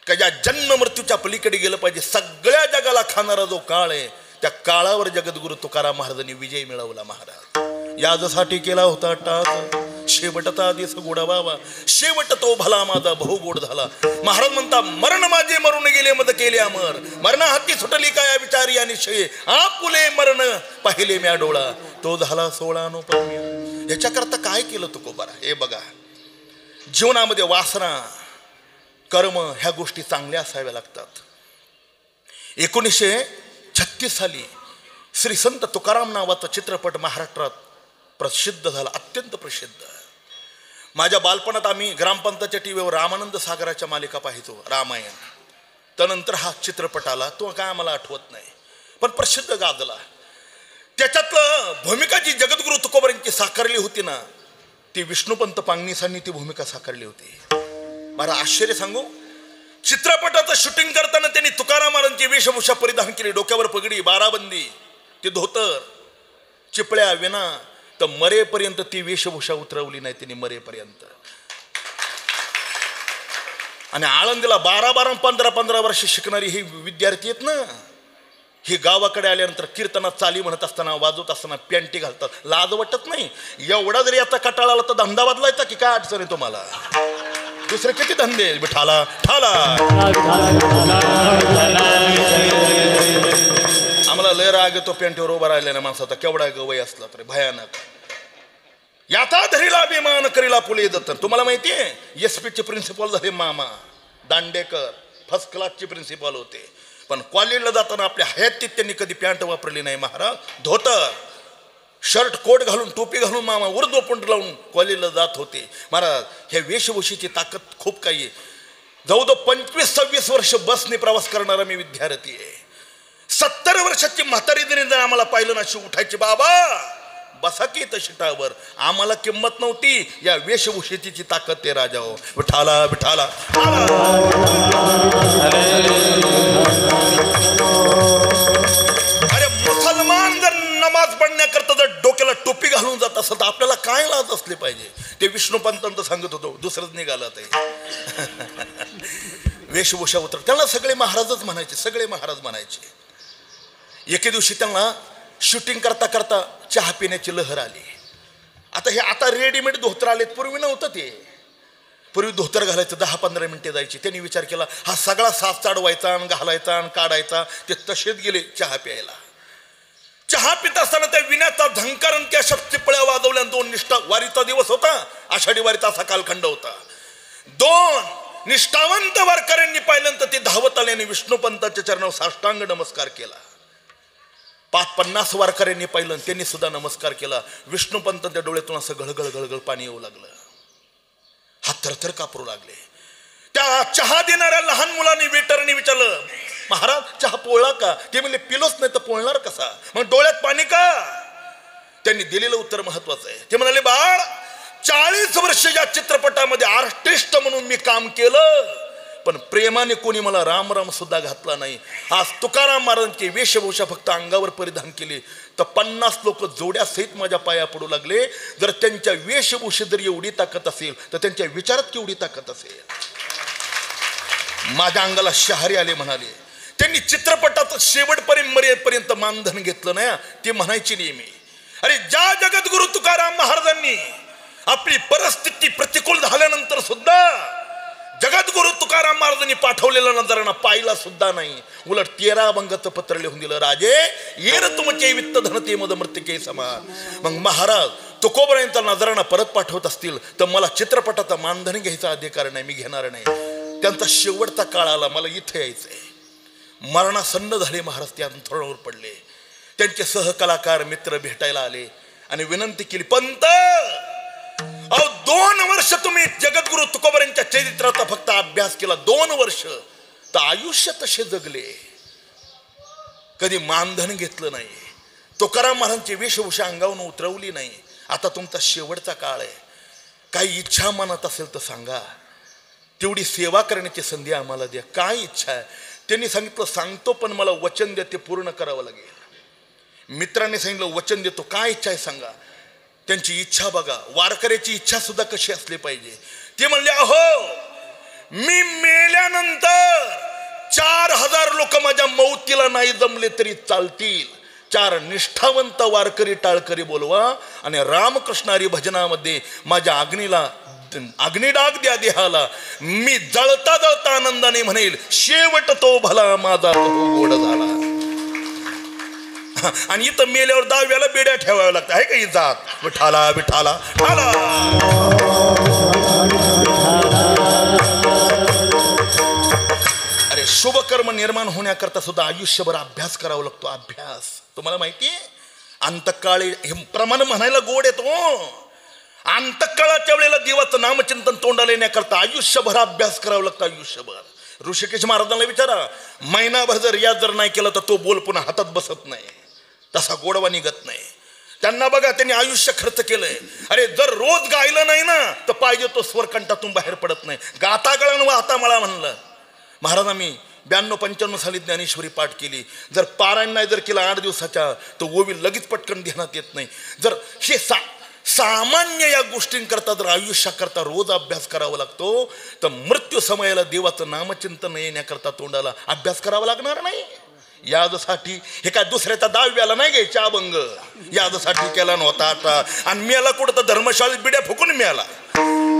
का ज्या जन्म मृत्यूच्या पलीकडे गेलं पाहिजे, सगळ्या जगाला खाणारा जो काळ आहे, त्या काळावर जगद्गुरु तुकाराम महाराजांनी विजय मिळवला. महाराज याजसाठी केला होता टाक, शेवटता दिस गोडा बाबा, शेवट तो भला माझा बहु गोड झाला. महाराज म्हणता मरण माझे मरून गेले मद केले अमर, मरणा हाती सुटली काय विचारी आणि शये, आपुले मरण पाहिले म्या डोळा, तो झाला 16 नो पण. याच्याकरता काय केलं तुकोबारा? हे बघा, जीवनामध्ये वासना कर्म ह्या गोष्टी चांगल्या असाव्या लागतात. 1936 साली श्री संत तुकाराम नावाचा चित्रपट महाराष्ट्रात प्रसिद्ध झाला, अत्यंत प्रसिद्ध. माझ्या बालपणात आम्ही ग्रामपंचायतच्या टीव्हीवर रामानंद सागराच्या मालिका पाहायचो, रामायण. त्यानंतर हा चित्रपट आला, तो काय आम्हाला आठवत नाही, पण प्रसिद्ध गाजला. त्याच्यातलं भूमिका जी जगद्गुरु तुकोबारांची साकारली होती ना, ती विष्णुपंत पांगनीसांनी ती भूमिका साकारली होती. मला आश्चर्य सांगू, चित्रपटाचं शूटिंग करताना त्यांनी तुकाराम महाराजांची वेशभूषा परिधान केली, डोक्यावर पगडी, बाराबंदी, ते धोतर, चिपळ्या, विना, तर मरेपर्यंत ती वेशभूषा उतरवली नाही त्यांनी, मरेपर्यंत. आणि आळंदीला 12-12, 15-15 वर्ष शिकणारी ही विद्यार्थी आहेत ना, ही गावाकडे आल्यानंतर कीर्तनात चाली म्हणत असताना, वाजवत असताना पॅन्टी घालतात, लाज वाटत नाही? एवढा जरी आता कटाळा आला तर धंदा बदलायचा की काय अडचण आहे तुम्हाला? दुसरे किती धंदे, ठाला ठाला. आम्हाला लय राग येतो पॅन्टीवर उभा राहिल्याने माणसाचा, केवढा गवय असला तरी भयानक. याता धरीला अभिमान करीला फुले दत्त. तुम्हाला माहितीये SP चे प्रिन्सिपल झाले मामा दांडेकर, फर्स्ट क्लासचे प्रिन्सिपल होते, पण कॉलेजला जाताना आपल्या हयातीत त्यांनी कधी पॅन्ट वापरली नाही. महाराज धोतर, शर्ट, कोट घालून, टोपी घालून मामा उर्दू पुंड लावून कॉलेजला जात होते. महाराज ह्या वेशभूषेची ताकद खूप काही आहे. जवळजवळ 25-26 वर्ष बसने प्रवास करणारा मी विद्यार्थी आहे. 70 वर्षाची म्हातारी जर आम्हाला पाहिलं ना, अशी उठायची, बाबा बसा की तशिटावर. आम्हाला किंमत नव्हती, या वेशभूषेची ताकद ते राजा हो. विठाला विठाला. अरे मुसलमान जर नमाज पडण्याकरता जर डोक्याला टोपी घालून जात असेल तर आपल्याला काय लाज असले पाहिजे? ते विष्णुपंत सांगत होतो, दुसरंच निघालं ते. वेशभूषा उतर, त्यांना सगळे महाराजच म्हणायचे, सगळे महाराज म्हणायचे. एके दिवशी त्यांना शूटिंग करता करता चहा पिण्याची लहर आली. आता रेडीमेड धोतर आलेत, पूर्वी नव्हतं ते. पूर्वी धोतर घालायचं, 10-15 मिनिटे जायची. त्यांनी विचार केला, हा सगळा साथ चाडवायचा आणि घालायचा आणि काढायचा. ते तसेच गेले चहा प्यायला. चहा पित असताना त्या विण्याचा झंकार आणि त्या चिपळ्या वाजवल्या. 2 निष्ठा वारीचा दिवस होता, आषाढी वारीचा असा कालखंड होता. 2 निष्ठावंत वारकऱ्यांनी पाहिल्यानंतर ते धावत आल्याने विष्णुपंताच्या चरणावर साष्टांग नमस्कार केला. 50 वारकऱ्यांनी पाहिलं, त्यांनी सुद्धा नमस्कार केला. विष्णुपंतांच्या डोळ्यातून असं गळगळ गळगळ पाणी येऊ लागलं, हात थरथर कापरू लागले. त्या चहा देणाऱ्या लहान मुलांनी वेटरने विचारलं, महाराज चहा पोळला का? ते म्हणले, पिलोच नाही तर पोळणार कसा? मग डोळ्यात पाणी का? त्यांनी दिलेलं उत्तर महत्वाचं आहे. ते म्हणाले, बाळ 40 वर्ष या चित्रपटामध्ये आर्टिस्ट म्हणून मी काम केलं, पण प्रेमाने कोणी मला राम राम सुद्धा घातला नाही. आज तुकाराम महाराजांची वेशभूषा फक्त अंगावर परिधान केली तर 50 लोक जोड्यासहित माझ्या पाया पडू लागले. जर त्यांच्या वेशभूषेत जर एवढी ताकद असेल तर त्यांच्या विचारात केवढी ताकद असेल? माझ्या अंगाला शहारे आले म्हणाले. त्यांनी चित्रपटाचं शेवटपर्यंत मानधन घेतलं नाही. ते म्हणायची नेहमी, अरे ज्या जगद्गुरु तुकाराम महाराजांनी आपली परिस्थिती प्रतिकूल झाल्यानंतर सुद्धा जगद्गुरु तुकाराम महाराजांनी पाठवलेला नजरांना पाहिला सुद्धा नाही. उलट 13 अभंगाचं पत्र लिहून दिलं, राजे येर तुमचे वित्त धनते मद मृत्यके समान. मग महाराज तुकोबारांचा नजरांना परत पाठवत असतील तर मला चित्रपटाचा मानधन घ्यायचा अधिकार नाही, मी घेणार नाही. त्यांचा शेवटचा काळ आला, मला इथे यायचंय. मरणासन्न झाले महाराज, त्या अंथरुणावर पडले. त्यांचे सहकलाकार मित्र भेटायला आले आणि विनंती केली, पंत 2 वर्ष तुम्ही जगद्गुरु तुकोबारांच्या चरित्राचा फक्त अभ्यास केला, 2 वर्ष तर आयुष्य तसे जगले, कधी मानधन घेतलं नाही, तुकाराम महाराजांची वेशभूषा अंगावरून उतरवली नाही. आता तुमचा शेवटचा काळ आहे, काही इच्छा मनात असेल तर सांगा, तेवढी सेवा करण्याची संधी आम्हाला द्या. काय इच्छा आहे? त्यांनी सांगितलं, सांगतो पण मला वचन द्या, ते पूर्ण करावं लागेल. मित्राने सांगितलं, वचन देतो, काय इच्छा आहे सांगा. त्यांची इच्छा बघा, वारकऱ्याची इच्छा सुद्धा कशी असली पाहिजे. ते म्हणले, अहो मी मेल्यानंतर 4000 लोक माझ्या मौतीला नाही जमले तरी चालतील, 4 निष्ठावंत वारकरी टाळकरी बोलवा आणि रामकृष्णारी भजनामध्ये माझ्या अग्निडाग द्या देहाला. मी जळता जळता आनंदाने म्हणेल शेवट तो भला माझा गोड झाला. आणि इथं मेल्यावर 10व्याला बेड्या ठेवाव्या लागतात आहे का ही जात. विठाला विठाला ठाला. अरे शुभकर्म निर्माण होण्याकरता सुद्धा आयुष्यभर अभ्यास करावा लागतो. अभ्यास तुम्हाला माहिती आहे. अंतकाळी हे प्रमाण म्हणायला गोड येतो. अंतकाळाच्या वेळेला देवाचं नामचिंतन तोंडाला येण्याकरता आयुष्यभर अभ्यास करावा लागतो. आयुष्यभर ऋषिकेश महाराजांना विचारा, महिनाभर जर रियाज जर नाही केला तर तो बोल पुन्हा हातात बसत नाही, तसा गोडवा निघत नाही. त्यांना बघा, त्यांनी आयुष्य खर्च केलंय. अरे जर रोज गायलं नाही ना तर पाहिजे तो स्वरकंठातून बाहेर पडत नाही. गाता गळण वाहता मला म्हणलं महाराजांनी 92-95 साली ज्ञानेश्वरी पाठ केली. जर पारायण नाही जर केला 8 दिवसाच्या तो ओवी लगेच पटकन ध्यानात येत नाही. जर हे सामान्य या गोष्टींकरता जर आयुष्याकरता रोज अभ्यास करावा लागतो तर मृत्यू समयाला देवाचं नामचिंतन येण्याकरता तोंडाला अभ्यास करावा लागणार नाही. यादसाठी हे काय दुसऱ्याचा 10व्याला नाही घ्यायचा अभंग. यादसाठी केला नव्हता आता. आणि मेला कुठं तर धर्मशाळेत बिड्या फुकून मिळाला.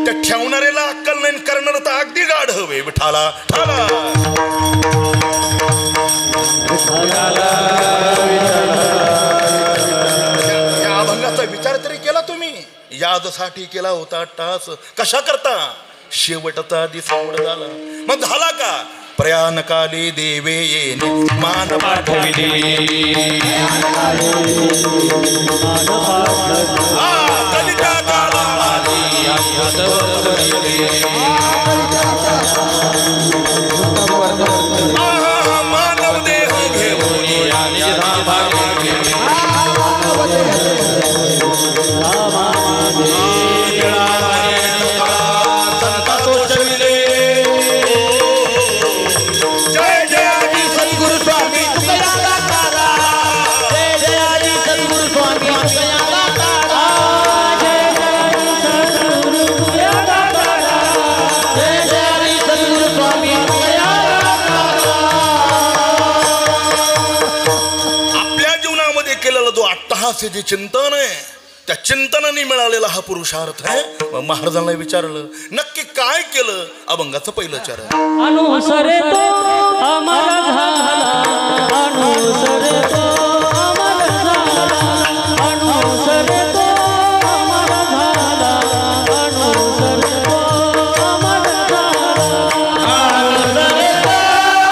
त्या ठेवणाऱ्याला अक्कल नाही, करणार तर अगदी गाढ हवे. विठाला ठाला. या अभंगाचा विचार तरी केला तुम्ही. यादसाठी केला होता टास कशा करता. शेवटचा दिसवड झाला. मग झाला का. प्रयाणकाली देवे येणे मान पाठविले. कलिता काला मानव देह घेऊन जे चिंतन आहे त्या चिंतनाने मिळालेला हा पुरुषार्थ आहे. महाराजांना विचारलं नक्की काय केलं. अभंगाचं पहिलं चरण अनुसरे तो अमर झाला. अनुसरे तो अमर झाला. अनुसरे तो अमर झाला. अनुसरे तो अमर झाला. अनुसरे तो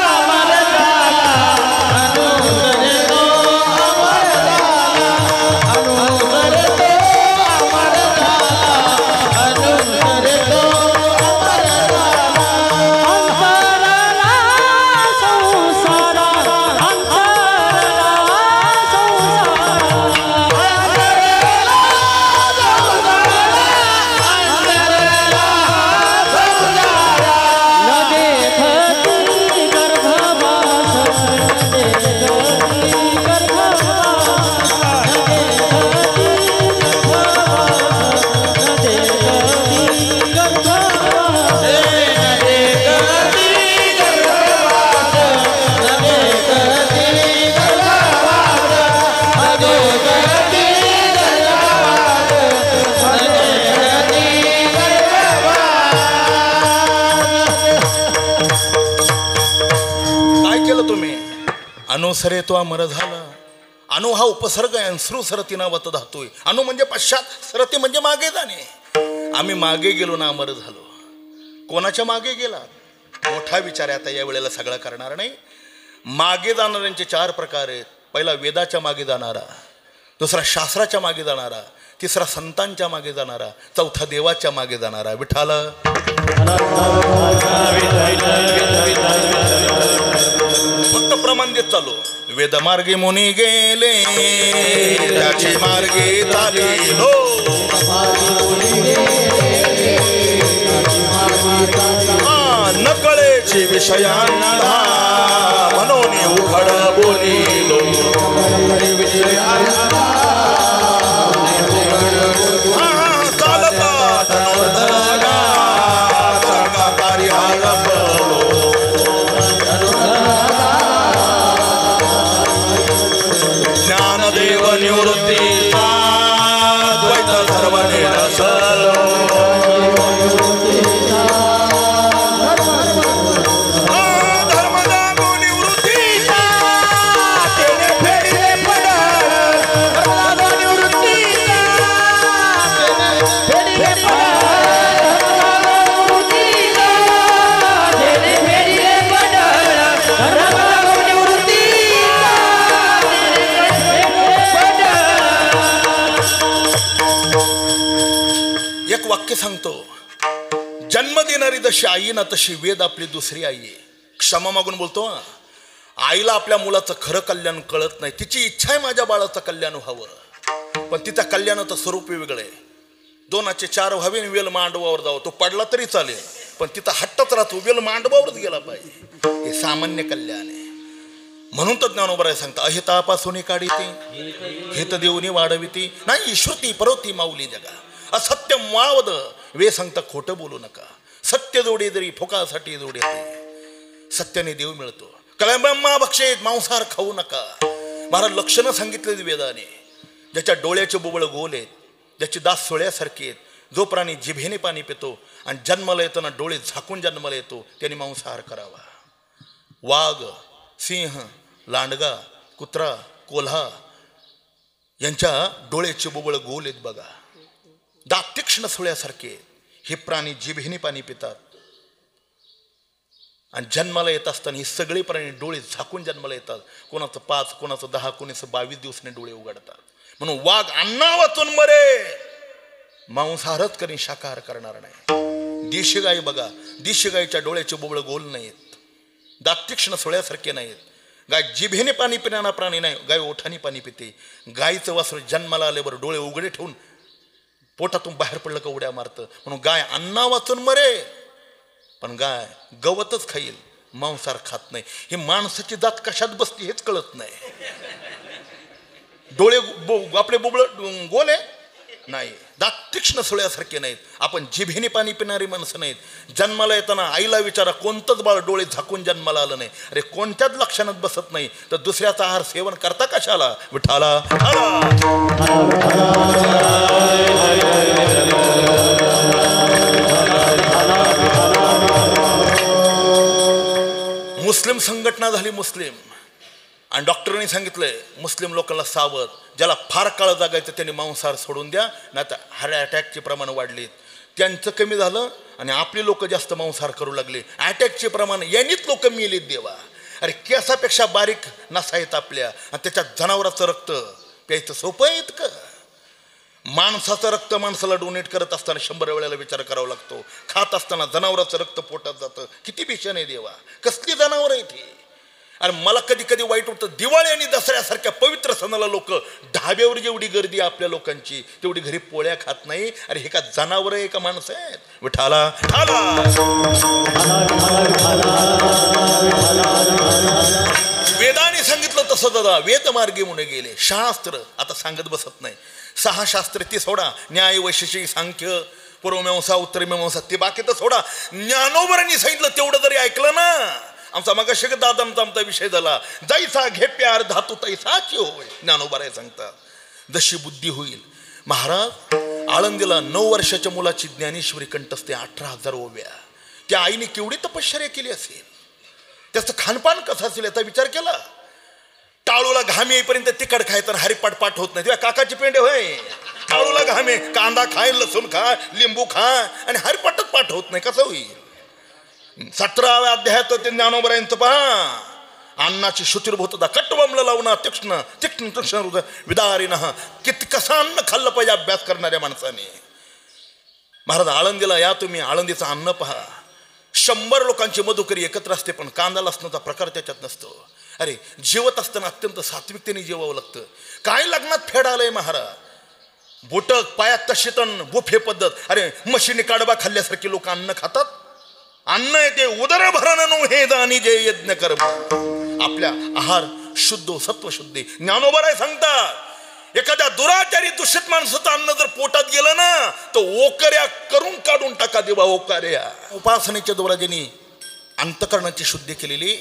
अमर झाला. अनुसरे तो अमर झाला. अनुसरे तो अमर झाला. अनुसरे तो अमर झाला. अंतरला संसारा. अंतरला संसारा. अंतरला संसारा. न देखती गर्भवास. न देखती गर्भवास. न देखती गर्भवास. न देखती गर्भवास. काय केलं तुम्ही. अनुसरे तो अमर झाला. अनु हा उपसर्ग आहे. श्रू सरती नावात धातू. अनु म्हणजे पश्चात, सरती म्हणजे मागे जाणे. आम्ही मागे गेलो ना अमर झालो. कोणाच्या मागे गेला. मोठा विचार आहे. आता या वेळेला सगळा करणार नाही. मागे जाणाऱ्यांचे 4 प्रकार आहेत. पहिला वेदाच्या मागे जाणारा, दुसरा शास्त्राच्या मागे जाणारा, तिसरा संतांच्या मागे जाणारा, चौथा देवाच्या मागे जाणारा. विठाला फक्त प्रमाण देत चालू. वेदमार्गे मुनी गेले त्याचे मार्गे चालेलो. नकळेची विषयांना म्हणून उघड बोलिलो. ज्ञान वाक्य सांगतो, जन्म देणारी जशी आई ना तशी वेद आपली दुसरी आई आहे. क्षमा मागून बोलतो, आईला आपल्या मुलाचं खरं कल्याण कळत नाही. तिची इच्छा आहे माझ्या बाळाचं कल्याण व्हावं, पण तिच्या कल्याणाचं स्वरूप वेगळं आहे. 2चे 4 व्हावे आणि वेल मांडवावर जावं. तो पडला तरी चालेल, पण तिथं हट्टच राहतो, वेल मांडवावरच गेला पाहिजे. हे सामान्य कल्याण आहे. म्हणून तर ज्ञानोबराय सांगता, अहितापासून काढीते हित देऊनी वाढविती नाही श्रुती परवती माऊली जगा. असत्य मावद वे सांगता खोटं बोलू नका. सत्य जोडे जरी फोकासाठी जोडे, सत्याने देव मिळतो. कलंबम्मा बक्षेत मांसाहार खाऊ नका. महाराज लक्षणं सांगितले वेदाने. ज्याच्या डोळ्याचे बुबळ गोल आहेत, ज्याची दात सोळ्यासारखी आहेत, जो प्राणी जिभेने पाणी पितो आणि जन्माला येताना डोळे झाकून जन्माला येतो, त्याने मांसाहार करावा. वाघ, सिंह, लांडगा, कुत्रा, कोल्हा यांच्या डोळ्याचे बुबळ गोल आहेत बघा, दात तीक्ष्ण सोळ्यासारखे. हे प्राणी जिभेने पाणी पितात आणि जन्माला येत असताना हे सगळे प्राणी डोळे झाकून जन्माला येतात. कोणाचं 5, कोणाचं 10, कोणाचं 22 दिवसाने डोळे उघडतात. म्हणून वाघ अन्ना वाचून मरे, मांसाहारच करी शाकाहार करणार नाही. देशी गाय बघा, देशी गायच्या डोळ्याचे बुबळ गोल नाहीत, दात तीक्ष्ण सोळ्यासारखे नाहीत. गाय जिभेने पाणी पिणारा प्राणी नाही, गाय ओठाने पाणी पिते. गायीचं वासरू जन्माला आल्यावर डोळे उघडे ठेवून पोटातून बाहेर पडलं का उड्या मारतं. म्हणून गाय अन्ना वाचून मरे, पण गाय गवतच खाईल, मांसाहार खात नाही. ही माणसाची जात कशात बसली हेच कळत नाही. डोळे आपले बुबळ गोल आहे नाही, दात तीक्ष्ण सोळ्यासारखे नाहीत. आपण जिभेने पाणी पिणारी माणसं नाहीत. जन्माला येताना आईला विचारा, कोणतंच बाळ डोळे झाकून जन्माला आलं नाही. अरे कोणत्याच लक्षणात बसत नाही, तर दुसऱ्याचा आहार सेवन करता कशाला? विठाला. मुस्लिम संघटना झाली मुस्लिम, आणि डॉक्टरांनी सांगितलंय मुस्लिम लोकांना सावध, ज्याला फार काळ जगायचं त्यांनी मांसाहार सोडून द्या, नाही तर हार्ट अटॅकचे प्रमाण वाढलेत. त्यांचं कमी झालं आणि आपली लोक जास्त मांसाहार करू लागले. अटॅकचे प्रमाण यांनीच लोक मेलीत देवा. अरे केसापेक्षा बारीक नसा आहेत आपल्या, आणि त्याच्यात जनावराचं रक्त प्यायचं सोपं आहे इतकं? माणसाचं रक्त माणसाला डोनेट करत असताना 100 वेळेला विचार करावा लागतो. खात असताना जनावराचं रक्त पोटात जातं. किती भीषण आहे देवा, कसली जनावर आहे ती. आणि मला कधी कधी वाईट वाटतं, दिवाळी आणि दसऱ्यासारख्या पवित्र सणाला लोक ढाब्यावर जेवढी गर्दी आहे आपल्या लोकांची, तेवढी घरी पोळ्या खात नाही. अरे हे का जनावर आहे का माणसं आहेत? विठाला. वेदाने सांगितलं तसं दादा, वेद मार्गे म्हणून गेले. शास्त्र आता सांगत बसत नाही. 6 शास्त्र ती सोडा, न्याय, वैशेषिक, सांख्य, पूर्वमीमांसा, उत्तरमीमांसा, ते बाकी तर सोडा. ज्ञानोबरांनी सांगितलं तेवढं जरी ऐकलं ना, आमचा मगाशी दादांचा आमचा विषय झाला, जायचा घे प्यार धातू तैसाची होय. ज्ञानोबराय सांगतात जशी बुद्धी होईल. महाराज आळंदीला 9 वर्षाच्या मुलाची ज्ञानेश्वरी कंठस्थते, 18,000 ओव्या. त्या आईने केवढी तपश्चर्या केली असेल, त्याचं खानपान कसं असेल याचा विचार केला. टाळूला घाम येईपर्यंत तिखट खाय तर हरिपाठ पाठ होत नाही. तेव्हा काकाची पेंडे होय, टाळूला घामे, कांदा खाय, लसूण खा, लिंबू खा, आणि हरिपाठच पाठ होत नाही, कसं होईल? 17व्या अध्यायात ते ज्ञानोबरायांचं पहा, अन्नाची शुचिर्भूतता कट्टवमला लावणं तीक्ष्ण तीक्ष्ण तीक्ष्ण विदारिणः. किती कसं अन्न खाल्लं पाहिजे अभ्यास करणाऱ्या माणसाने. महाराज आळंदीला या तुम्ही, आळंदीचं अन्न पहा. 100 लोकांची मधुकरी एकत्र असते, पण कांदा लसणाचा प्रकार त्याच्यात नसतो. अरे जेवत असताना अत्यंत सात्विकतेने जेवावं लागतं. काय लग्नात फेड आलंय महाराज, बोटक पायात तशीतन बुफे पद्धत. अरे मशीने काडबा खाल्ल्यासारखी लोक अन्न खातात. अन्न येते उदर भरण नो हे दानी जे यज्ञ कर्म. आपल्या आहार शुद्ध, सत्वशुद्धी. ज्ञानोबराय सांगतात, एखाद्या दुराचारी दूषित माणसाचं अन्न जर पोटात गेलं ना, तर ओकऱ्या करून काढून टाका देवा, ओकऱ्या. उपासनेच्या द्वारा ज्यांनी अंतकरणाची शुद्धी केलेली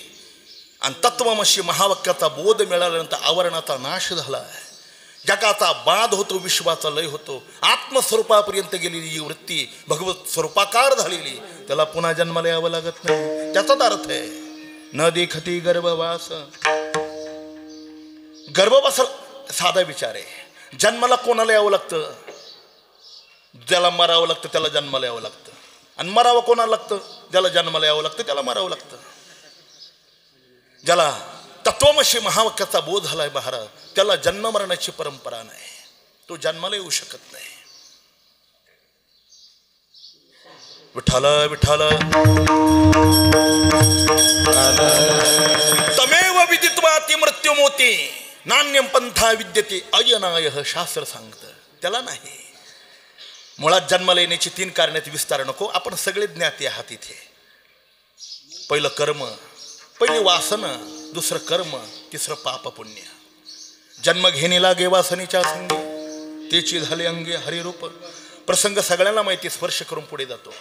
आणि तत्वमशी महावाक्याचा बोध मिळाल्यानंतर आवरणाचा नाश झाला, जगाचा बाध होतो, विश्वाचा लय होतो, आत्मस्वरूपापर्यंत गेलेली ही वृत्ती भगवत स्वरूपाकार झालेली, त्याला पुन्हा जन्माला यावं लागत नाही. त्याचाच अर्थ आहे न देखती गर्भवास. गर्भवास साधा विचार आहे. जन्माला कोणाला यावं लागतं? ज्याला मरावं लागतं त्याला जन्माला यावं लागतं. आणि मरावं कोणाला लागतं? ज्याला जन्माला यावं लागतं त्याला मरावं लागतं. ज्याला तत्वमशी महावाक्याचा बोध झालाय महाराज, त्याला जन्म मरणाची परंपरा नाही, तो जन्माला येऊ शकत नाही. विठ्ठल विठ्ठल तमेव विदित्वा ती मृत्युमोती नान्यम पंथा विद्यते अयनाय शास्त्र सांगतं. त्याला नाही. मुळात जन्माला येण्याची 3 कारणात विस्तार नको. आपण सगळे ज्ञाती आहात इथे. पहिलं कर्म, पहिली वासन, दुसरं कर्म, तिसरं पाप पुण्य. जन्म घेणे लागे वासनेच्या संगी, तेची झाले अंगे हरिरूप. प्रसंग सगळ्यांना माहिती. स्पर्श करून पुढे जातो.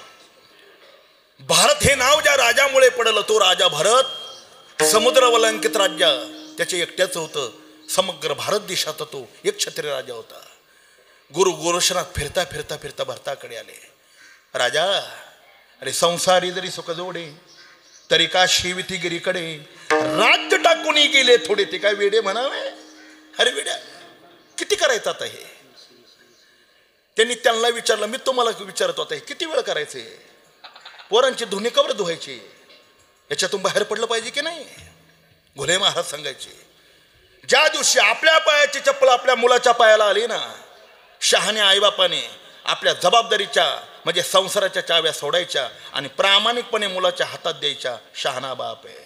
भारत हे नाव ज्या राजामुळे पडलं तो राजा भरत. समुद्रवलंकित राज्य त्याचे एकट्याच होतं. समग्र भारत देशात तो एक क्षत्रिय राजा होता. गुरु गोरक्षनाथ फिरता फिरता फिरता भारताकडे आले. राजा, अरे संसारी जरी सुख जोडे तरी का शिविती गिरीकडे. राज्य टाकून गेले थोडे. ते काय वेडे म्हणावे. अरे वेड्या, किती करायचं आता हे. त्यांनी त्यांना विचारलं. मी तुम्हाला विचारत होता किती वेळ करायचे. पोरांची धुणी कवर धुवायची. याच्यातून बाहेर पडलं पाहिजे की नाही. घोले महाराज सांगायचे, ज्या दिवशी आपल्या पायाची चप्पल आपल्या मुलाच्या पायाला आली ना, शहाणे आईबापाने आपल्या जबाबदारीच्या म्हणजे संसाराच्या चाव्या सोडायच्या आणि प्रामाणिकपणे मुलाच्या हातात द्यायच्या. शहाणा बाप आहे.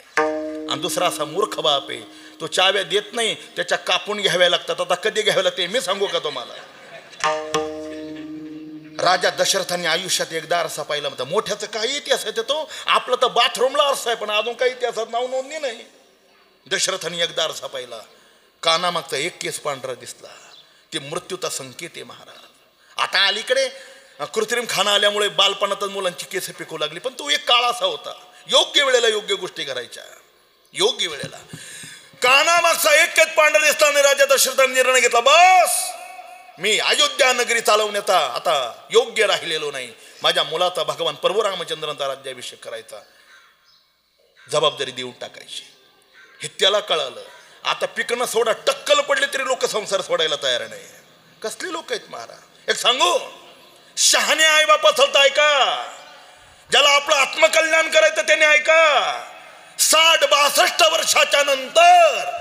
आणि दुसरा असा मूर्ख बाप आहे, तो चाव्या देत नाही, त्याच्या कापून घ्याव्या लागतात. आता कधी घ्याव्या लागते मी सांगू का तुम्हाला. राजा दशरथांनी आयुष्यात एकदा आरसा पाहिला होता. मोठ्याचं काही इतिहास आहे तो. आपलं तर बाथरूमला आरसा आहे पण अजून काही इतिहासात नाव नोंदणी नाही. दशरथांनी एकदा आरसा पाहिला. कानामागचा एक केस पांढरा दिसला. ते मृत्यूचा संकेत आहे महाराज. आता अलीकडे कृत्रिम खाना आल्यामुळे बालपणातच मुलांची केस पिकू लागली. पण तो एक काळ असा होता. योग्य वेळेला योग्य गोष्टी करायच्या. योग्य वेळेला कानामागचा एक केस पांढरा दिसला आणि राजा दशरथांनी निर्णय घेतला, बस मी अयोध्या नगरी चालवण्याचा आता योग्य राहिलेलो नाही. माझ्या मुलाचा भगवान प्रभू रामचंद्रांचा राज्याभिषेक करायचा. जबाबदारी देऊन टाकायची. हे त्याला कळालं. आता पिकणं सोडा, टक्कल पडले तरी लोक संसार सोडायला तयार नाही. कसले लोक आहेत महाराज. एक सांगू, शहाणे आई बापाच होता ऐका. ज्याला आपलं आत्मकल्याण करायचं त्याने ऐका. 60-62 वर्षाच्या नंतर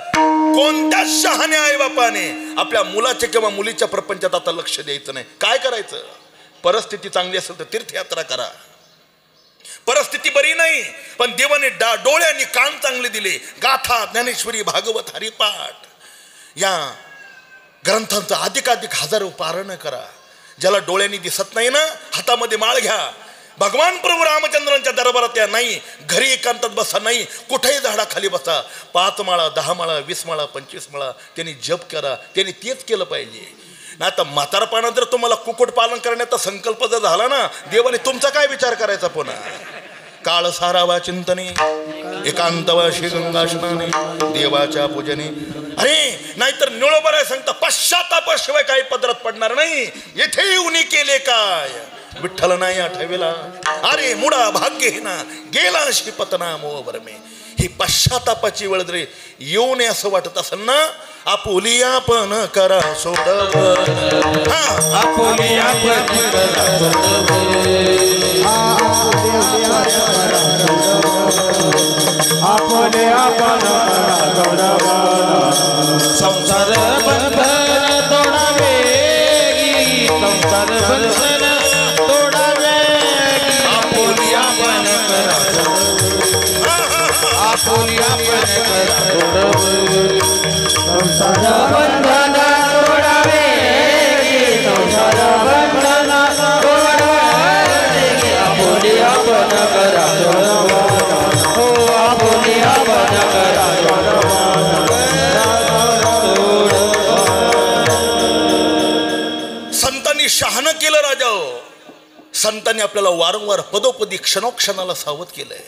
कोणत्या शहाण्या आई बापाने आपल्या मुलाच्या किंवा मुलीच्या प्रपंचात आता लक्ष द्यायचं नाही. काय करायचं. परिस्थिती चांगली असेल तर तीर्थयात्रा करा. परिस्थिती बरी नाही पण देवाने डोळ्यांनी कान चांगले दिले. गाथा, ज्ञानेश्वरी, भागवत, हरिपाठ या ग्रंथांचं अधिकाधिक हजारो पारायण करा. ज्याला डोळ्यांनी दिसत नाही ना, हातामध्ये माळ घ्या. भगवान प्रभू रामचंद्रांच्या दरबारात या नाही. घरी एकांतात बसा नाही. कुठेही झाडाखाली बसा. 5 माळा, 10 माळा, 20 माळा, 25 माळा त्यांनी जप करा. त्यांनी तेच केलं पाहिजे. ना तर म्हातारपणा जर तुम्हाला कुक्कुट पालन करण्याचा संकल्प जर झाला ना, देवाने तुमचा काय विचार करायचा पुन्हा. काळ सारावा चिंतने एकांतवाशी गंगास्नाने देवाच्या पूजने. अरे नाहीतर निळोबराय सांगता पश्चातापाशिवाय काही पदरात पडणार नाही. येथे येऊन केले काय विठ्ठल नाही आठवेला. अरे मुडा भाग्यहीना गेला श्रीपतना मोहवर मे. ही पश्चातापाची वेळ जरी येऊ नये असं वाटत असेल ना, आपुली आपण करा सोडव. आपुली आपण संसार बंधन तोडावे. संसार बंधन तोडावे. आपुली आपण करा. आपुली आपण करा सोडव. संसार बंधन तोडावे. संसार बंधन तोडावे. आपुली आपण करा सोडव. हो आपुली आपण करा सोडव. संतांनी शहाणं केलं राजा. संतांनी आपल्याला वारंवार पदोपदी क्षणोक्षणाला सावध केलंय.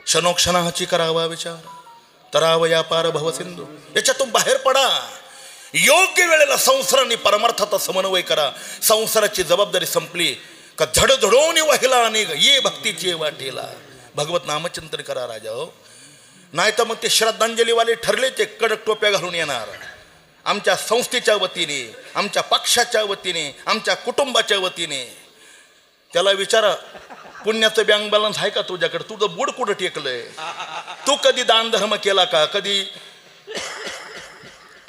क्षणोक्षणाची करावा विचार, तरावया पार भवसिंधू. याच्यातून बाहेर पडा. योग्य वेळेला संसाराने परमार्थाचा समन्वय करा. संसाराची जबाबदारी संपली का झडझडवून वाहिला आणि ये भक्तीची वाटेला. भगवत नामचिंतन करा राजा हो. नाही तर मग ते श्रद्धांजलीवाले ठरले ते कडक टोप्या घालून येणार. आमच्या संस्थेच्या वतीने, आमच्या पक्षाच्या वतीने, आमच्या कुटुंबाच्या वतीने. त्याला विचारा पुण्याचं बँक बॅलन्स आहे का तुझ्याकडे. तुझं बुड कुठं टेकलंय. तू कधी दान धर्म केला का. कधी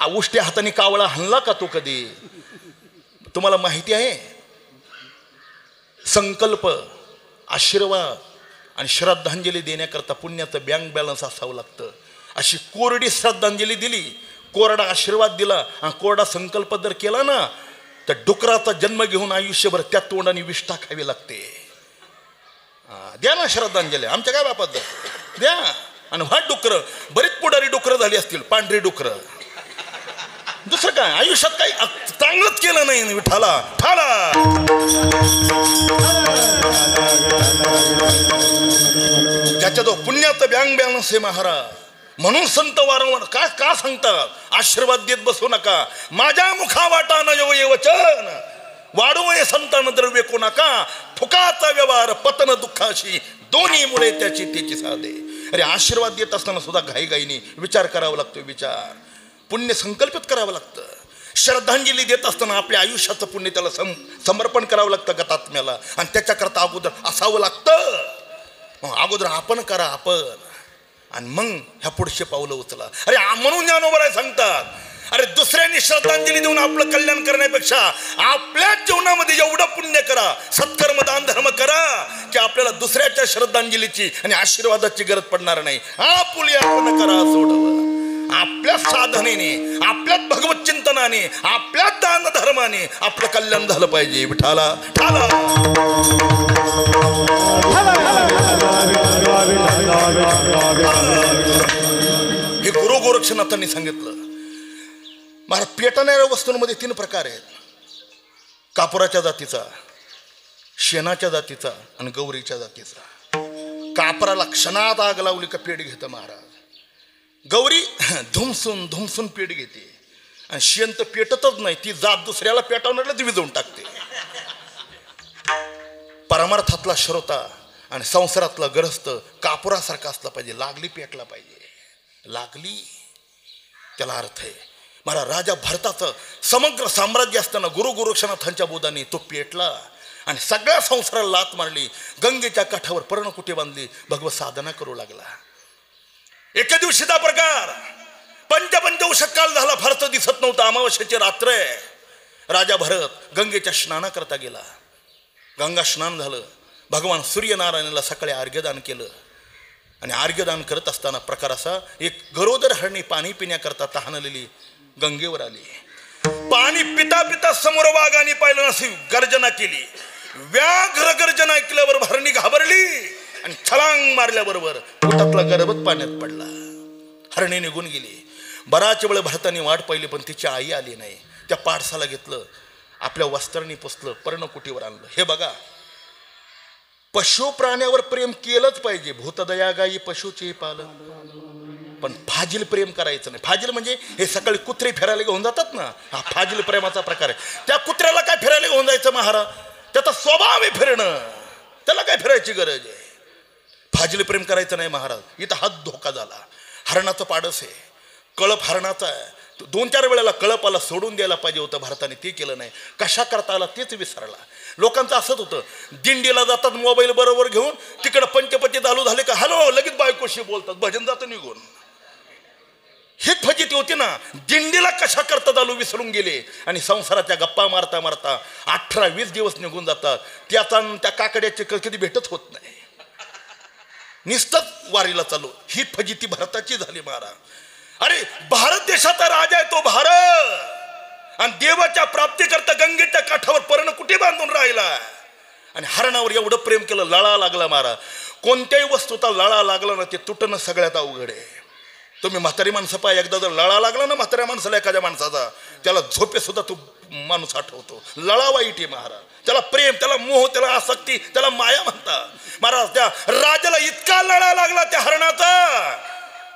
उष्ट्या हाताने कावळा हाणला का तू कधी. तुम्हाला माहिती आहे संकल्प आशीर्वाद आणि श्रद्धांजली देण्याकरता पुण्याचं बँक बॅलन्स असावं लागतं. अशी कोरडी श्रद्धांजली दिली, कोरडा आशीर्वाद दिला आणि कोरडा संकल्प जर केला ना तर डुकराचा जन्म घेऊन आयुष्यभर त्या तोंडाने विष टाकावी लागते. द्या ना श्रद्धांजली, आमच्या काय बापात द्या. आणि हा डुकरं, बरीच पुढारी डुकरं झाली असतील, पांढरी डुकरं. दुसरं काय आयुष्यात काही चांगलंच केलं नाही विठाला ठाला. ज्याच्या तो पुण्याचं बँक बॅलन्स आहे महाराज. म्हणून संत वारंवार का सांगतात, आशीर्वाद देत बसू नका. माझ्या मुखा वाटा न येव वचन वाढवय संतान द्रव्य को नका. फुकाचा व्यवहार पतन दुःखाशी दोन्ही मुळे त्याची साधे. अरे आशीर्वाद देत असताना सुद्धा घाईघाईने विचार करावा लागतो. विचार पुण्य संकल्पित करावं लागतं. श्रद्धांजली देत असताना आपल्या आयुष्याचं पुण्य त्याला समर्पण करावं लागतं गतात्म्याला. आणि त्याच्याकरता अगोदर असावं लागतं. मग अगोदर आपण करा आपण, आणि मग ह्या पुढचे पावलं उचला. अरे म्हणून ज्ञानोबराय सांगतात, अरे दुसऱ्यांनी श्रद्धांजली देऊन आपलं कल्याण करण्यापेक्षा आपल्या जीवनामध्ये एवढं पुण्य करा, सत्कर्म दान धर्म करा की आपल्याला दुसऱ्याच्या श्रद्धांजलीची आणि आशीर्वादाची गरज पडणार नाही. आपुली आपण करा सोडवं. आपल्या साधनेने, आपल्याच भगवत चिंतनाने, आपल्याच दान धर्माने आपलं कल्याण झालं पाहिजे. विठाला ठाला. हे गुरु गोरक्षनाथांनी सांगितलं. महाराज पेटणाऱ्या वस्तूंमध्ये 3 प्रकार आहेत: कापुराच्या जातीचा, शेणाच्या जातीचा आणि गौरीच्या जातीचा. कापराला क्षणात आग लावली का पेट घेतं महाराज. गौरी धुमसून पेट घेते. आणि शेण तर पेटतच नाही, ती जात दुसऱ्याला पेटवणाऱ्याला ती विजवून टाकते. परमार्थातला श्रोता आणि संसारातला गृहस्थ कापुरासारखा असला पाहिजे. लागली पेटला पाहिजे. लागली त्याला अर्थ आहे. मला राजा भरताचं समग्र साम्राज्य असताना गुरु गोरक्षनाथांच्या बोधाने तो पेटला आणि सगळ्या संसाराला लात मारली. गंगेच्या काठावर पर्णकुटी बांधली, भगवत साधना करू लागला. एके दिवशीचा प्रकार. पंचवंश काल झाला, फारसं दिसत नव्हतं. अमावस्येची रात्र आहे. राजा भरत गंगेच्या स्नानाकरता गेला. गंगा स्नान झालं. भगवान सूर्यनारायणाला सकाळी अर्घ्यदान केलं. आणि अर्घ्यदान करत असताना प्रकार असा, एक गरोदर हरणी पाणी पिण्याकरता तहानलेली गंगेवर आली. पाणी पिता पिता समोर वाघाने पाहिलं, अशी गर्जना केली. व्याघ्र गर्जना ऐकल्यावर हरणी घाबरली आणि छलांग मारल्याबरोबर पोटातला गर्भच पाण्यात पडला. हरणी निघून गेली. बराच वेळ भरताने वाट पाहिली, पण तिची आई आली नाही. त्या पाडसाला घेतलं, आपल्या वस्त्रांनी पुसलं, पर्णकुटीवर आणलं. हे बघा, पशु प्राण्यावर प्रेम केलंच पाहिजे. भूतदया गायी पशुचे पालन. पण फाजील प्रेम करायचं नाही. फाजील म्हणजे हे सकाळी कुत्रे फिरायला घेऊन जातात ना, हा फाजील प्रेमाचा प्रकार आहे. त्या कुत्र्याला काय फिरायला घेऊन जायचं महाराज? त्याचा स्वभाव आहे फिरणं, त्याला काय फिरायची गरज आहे? फाजील प्रेम करायचं नाही महाराज. इथं हात धोका झाला. हरणाचं पाडस आहे, कळप हरणाचा आहे. 2-4 वेळेला कळपाला सोडून द्यायला पाहिजे होतं भारताने, ते केलं नाही. कशा करता आला तेच विसरला. लोकांचं असंच होतं, दिंडीला जातात मोबाईल बरोबर घेऊन, तिकडं पंचपती चालू झाले का हॅलो लगेच बायकोशी बोलतात, भजन जातं निघून. ही फजिती होती ना. दिंडीला कशा करता चालू विसरून गेले आणि संसाराच्या गप्पा मारता मारता 18-20 दिवस निघून जातात. त्याचा त्या काकड्याचे कधी भेटत होत नाही. निस्तच वारीला चालू. ही फजिती भारताची झाली महाराज. अरे भारत देशाचा राजा आहे तो भारत, आणि देवाच्या प्राप्तीकरता गंगेच्या काठावर पर्णकुटी बांधून राहिला. आणि हरणावर एवढं प्रेम केलं, लळा लागला महाराज. कोणत्याही वस्तूचा लळा लागला ना, ते तुटणं सगळ्यात अवघड आहे. तुम्ही म्हातारी माणसं पाय, एकदा जर लळा लागला ना म्हाताऱ्या माणसाला, एखाद्या माणसाचा, त्याला झोपे सुद्धा तो माणूस आठवतो. लळा वाईट आहे महाराज. त्याला प्रेम, त्याला मोह, त्याला आसक्ती, त्याला माया म्हणतात महाराज. त्या राजाला इतका लळा लागला त्या हरणाचा,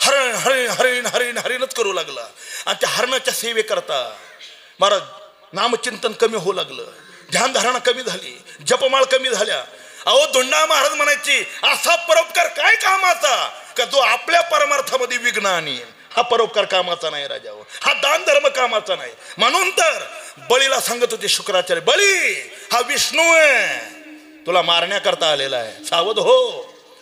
हरण हरिण हरिण हरिण हरिणच करू लागला. आणि त्या हरणाच्या सेवेकरता महाराज नामचिंतन कमी होऊ लागलं, ध्यानधारणा कमी झाली, जपमाळ कमी झाल्या. अहो धोंडा महाराज म्हणायची, असा परोपकार काय कामाचा का जो आपल्या परमार्थामध्ये विघ्न आणीन. हा परोपकार कामाचा नाही राजाओ, हा दान धर्म कामाचा नाही. म्हणून तर बळीला सांगत होते शुक्राचार्य, बळी हा विष्णू आहे, तुला मारण्याकरता आलेला आहे, सावध हो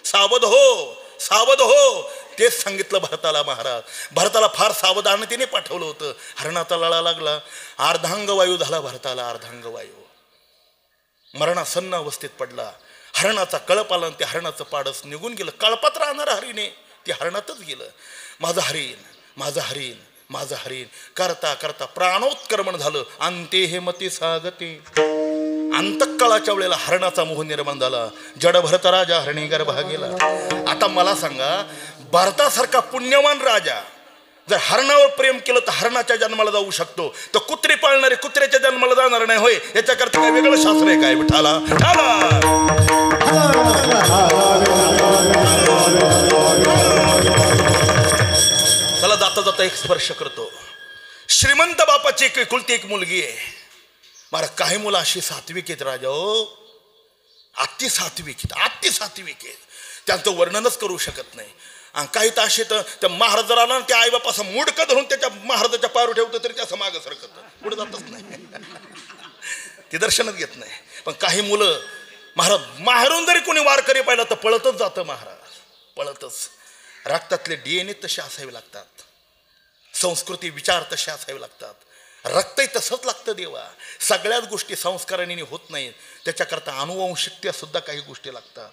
सावध हो सावध हो. तेच सांगितलं भरताला महाराज. भरताला फार सावधानतेने पाठवलं होतं. हरणाचा लळा लागला, अर्धांग वायू झाला भरताला, अर्धांग वायू. मरणासन्न अवस्थेत पडला. हरणाचा कळप आला आणि ते हरणाचं पाडस निघून गेलं. कळपात राहणारं हरिणे ते हरणातच गेलं. माझं हरीण, माझं हरीण, माझं हरीण करता करता प्राणोत्क्रमण झालं. अंते हे मती सागते. अंतकाळाच्या वेळेला हरणाचा मोह निर्माण झाला. जड भरत राजा हरणी गर्भा गेला. आता मला सांगा, भारतासारखा पुण्यवान राजा जर हरणावर प्रेम केलं तर हरणाच्या जन्माला जाऊ शकतो, तर कुत्री पाळणारे कुत्र्याच्या जन्माला जाणार नाही होय? याच्याकरता काय वेगळं शास्त्र आहे काय? विठाला चला जाता जाता एक स्पर्श करतो. श्रीमंत बापाची एकुलती एक मुलगी आहे. मला काही मुलं अशी सात्विक आहेत राजा, हो अति सात्विक आहेत, त्यांचं वर्णनच करू शकत नाही. आणि काही ताशे तर त्या महाराजाला त्या आईबाप असं मुडकं धरून त्याच्या महाराजाच्या पारू ठेवतं तरी त्याचं मागं सरकत पुढे जातच नाही. ते दर्शनच घेत नाही. पण काही मुलं माहेरून जरी कोणी वारकरी पाहिलं तर पळतच जातं महाराज, पळतच. रक्तातले DNA तसे असावे लागतात, संस्कृती विचार तसे असावे लागतात, रक्तही तसंच लागतं देवा. सगळ्याच गोष्टी संस्काराने होत नाहीत. त्याच्याकरता अनुवंशिकता सुद्धा काही गोष्टी लागतात.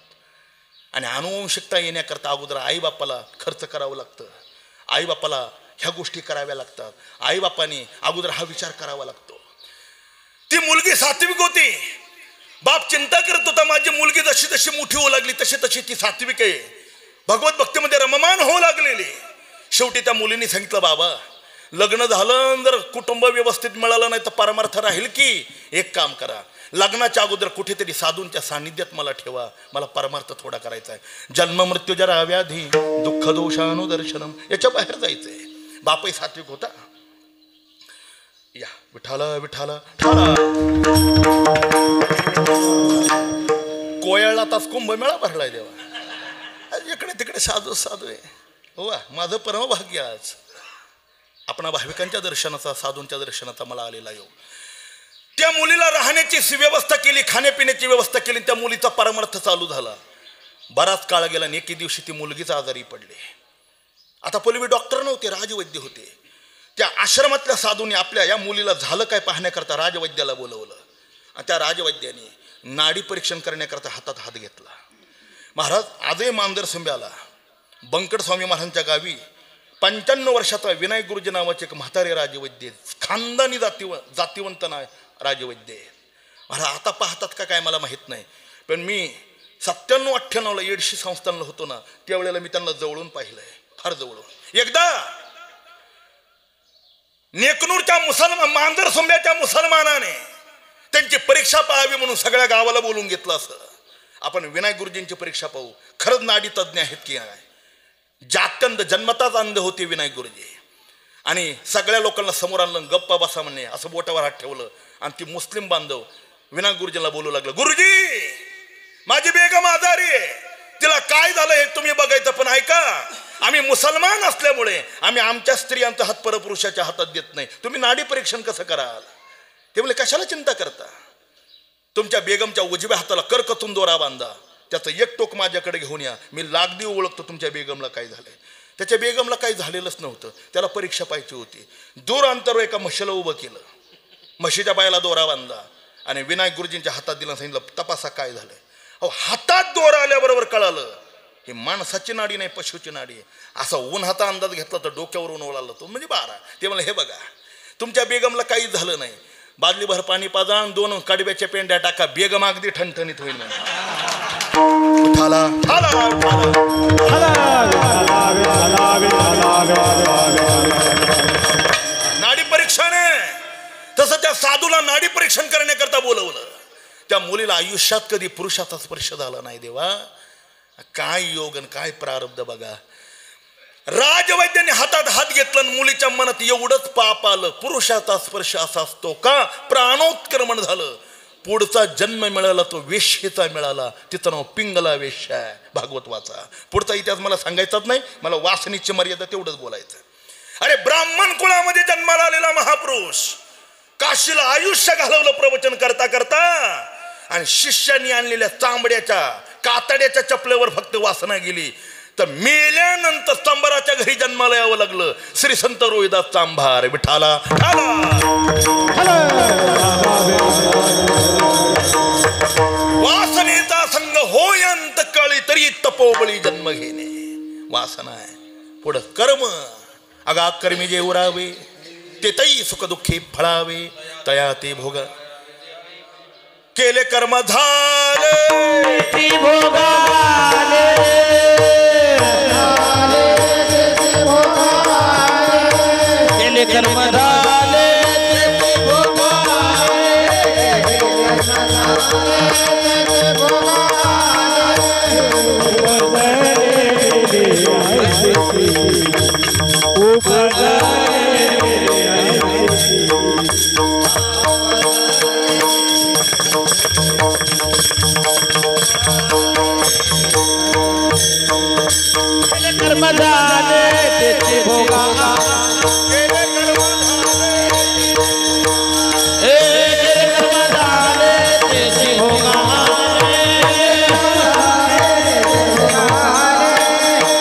आणि अनुवंशिकता येण्याकरता अगोदर आईबापाला खर्च करावं लागतं. आईबापाला ह्या गोष्टी कराव्या लागतात. आईबापाने अगोदर हा विचार करावा लागतो. ती मुलगी सात्विक होती. बाप चिंता करत होता, माझी मुलगी जशी जशी मोठी होऊ लागली तशी तशी ती सात्विक आहे, भगवत भक्तीमध्ये रममान होऊ लागलेली. शेवटी त्या मुलीने सांगितलं, बाबा लग्न झालं जर कुटुंब व्यवस्थित मिळालं नाही तर परमार्थ राहील की. एक काम करा, लग्नाच्या अगोदर कुठेतरी साधूंच्या सानिध्यात मला ठेवा, मला परमार्थ थोडा करायचा आहे. जन्म मृत्यू जरा व्याधी दुःख दोषानुदर्शनम, याच्या बाहेर जायचंय. बापही सात्विक होता. या विठाला विठाला ठाला. कोयाळला तास कुंभमेळा भरलाय देवा. इकडे तिकडे साधू साधू आहे. हो माझं परमभाग्य आज आपणा भाविकांच्या दर्शनाचा, साधूंच्या दर्शनाचा मला आलेला योग. त्या मुलीला राहण्याची व्यवस्था केली, खाण्यापिण्याची व्यवस्था केली. त्या मुलीचा परमार्थ चालू झाला. बराच काळ गेला आणि एके दिवशी ती मुलगीच आजारी पडली. आता पूर्वी डॉक्टर नव्हते, राजवैद्य होते. त्या आश्रमातल्या साधूंनी आपल्या या मुलीला झालं काय पाहण्याकरता राजवैद्याला बोलवलं. आणि त्या राजवैद्याने नाडी परीक्षण करण्याकरता हातात हात घेतला. महाराज आजही मांजर सुंब्याला बंकट स्वामी महाराजांच्या गावी 95 वर्षाचा विनायक गुरुजी नावाचे एक म्हातारे राजवैद्य, खानदानी जातीवंत राजवैद्य. महाराज आता पाहतात का काय मला माहीत नाही, पण मी 97-98ला येडशी संस्थानला होतो ना, त्यावेळेला मी त्यांना जवळून पाहिलंय, फार जवळून. एकदा नेकनूरच्या मांजर सोंब्याच्या मुसलमानाने त्यांची परीक्षा पाहावी म्हणून सगळ्या गावाला बोलून घेतलं. असं आपण विनायक गुरुजींची परीक्षा पाहू, खरंच नाडी तज्ज्ञ आहेत की नाही. जात्यंत जन्मताच अंध होते विनायक गुरुजी. आणि सगळ्या लोकांना समोर आणलं, गप्पा बसा म्हणणे, असं बोटावर हात ठेवलं. आणि ती मुस्लिम बांधव विनायक गुरुजींना बोलू लागलं, गुरुजी माझी बेगम आजारी आहे, तिला काय झालं हे तुम्ही बघायचं, पण ऐका आम्ही मुसलमान असल्यामुळे आम्ही आमच्या स्त्रियांचा हात परपुरुषाच्या हातात देत नाही, तुम्ही नाडी परीक्षण कसं कराल? ते म्हणले कशाला चिंता करता, तुमच्या बेगमच्या उजव्या हाताला कर्कतून दोरा बांधा, त्याचं एक टोक माझ्याकडे घेऊन या, मी लागदी ओळखतो तुमच्या बेगमला काय झालंय. त्याच्या बेगमला काही झालेलंच नव्हतं, त्याला परीक्षा पाहिजे होती. दूर अंतरावर एका म्हशीला उभं केलं, म्हशीच्या पायाला दोरा बांधला आणि विनायक गुरुजींच्या हातात दिला, सांगितलं तपासा काय झालंय. अहो हातात दोरा आल्याबरोबर कळालं ही माणसाची नाडी नाही पशुची नाडी आहे. असा उन्हाचा अंदाज घेतला तर डोक्यावरून ओळाला तो, म्हणजे 12. ते म्हणलं हे बघा तुमच्या बेगमला काहीच झालं नाही, बादलीभर पाणी पाजा, 2 कडब्याच्या पेंड्या टाका, बेगम अगदी ठणठणीत होईल. नाडी परीक्षण. तसं त्या साधूला नाडी परीक्षण करण्याकरता बोलवलं. त्या मुलीला आयुष्यात कधी पुरुषाचा स्पर्श झाला नाही. देवा काय योग आणि काय प्रारब्ध बघा. राजवैद्यांनी हातात हात घेतला, मुलीच्या मनात एवढंच पाप आलं, पुरुषाचा स्पर्श असा असतो का? प्राणोत्क्रमण झालं, पुढचा जन्म मिळाला तो वेश्येचा मिळाला, तिचं नाव पिंगला वेश्या आहे, भागवत वाचा. पुढचा इतिहास मला सांगायचाच नाही, मला वासनेची मर्यादा तेवढंच बोलायचं. अरे ब्राह्मण कुळामध्ये जन्माला आलेला महापुरुष काशीला आयुष्य घालवलं प्रवचन करता करता, आणि शिष्यांनी आणलेल्या चांबड्याच्या कातड्याच्या चपलेवर फक्त वासना गेली, तर मेल्यानंतर चांभाराच्या घरी जन्माला यावं लागलं. श्री संत रोहिदास चांभार विठाला. वासनेचा संग होयंत काळी तरी तपोबळी जन्म घेणे. वासना आहे पुढं कर्म. अगा कर्मी जे उरावे ते तई सुख दुःखी फळावे तया ते भोग. केले कर्म झाले ती भोगाले. केले कर्म झाले ते भोगाले. कर्म झाले त्याचे भोगा. कर्म झाले त्याचे भोगा.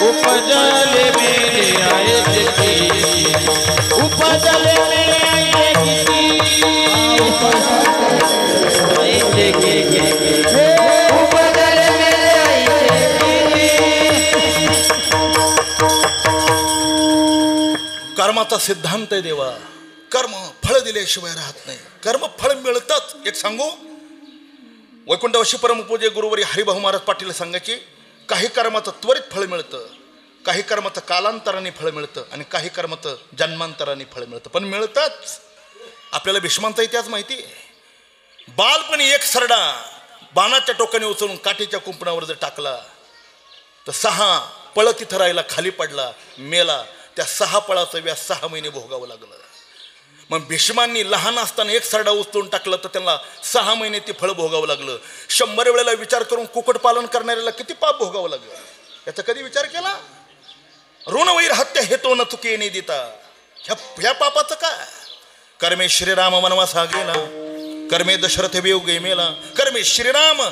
उपजले मेरे आये किती. उपजले मेरे आये किती. आये किती. उपजले मेरे आये किती. कर्माचा सिद्धांत आहे देवा. कर्म फळ दिल्याशिवाय राहत नाही. कर्म फळ मिळतच. एक सांगू, वैकुंठवासी परमपूज्य गुरुवारी हरिभाऊ महाराज पाटील सांगायचे, काही कर्माचं त्वरित फळ मिळतं, काही कर्माचं कालांतराने फळ मिळतं आणि काही कर्माचं जन्मांतराने फळ मिळतं, पण मिळतंच. आपल्याला भीष्मांचा इतिहास माहिती आहे. बालपणी एक सरडा बाणाच्या टोकाने उचलून काठीच्या कुंपणावर जर टाकला तर 6 पळ तिथं राहिला, खाली पडला, मेला. त्या 6 पळाचं व्यास 6 महिने भोगावं लागलं. मग भीष्मांनी लहान असताना एक सरडा उचलून टाकलं तर त्यांना 6 महिने ते फळ भोगावं लागलं. 100 वेळेला विचार करून कुक्कुट पालन करणाऱ्याला किती पाप भोगावं लागलं, याचा कधी विचार केला? ऋणवैर हत्या हेतो न चुके नाही देता. ह्या पापाचं काय? कर्मे श्रीराम वनवासा गेला, कर्मे दशरथ वियोगे मेला, कर्मे श्रीराम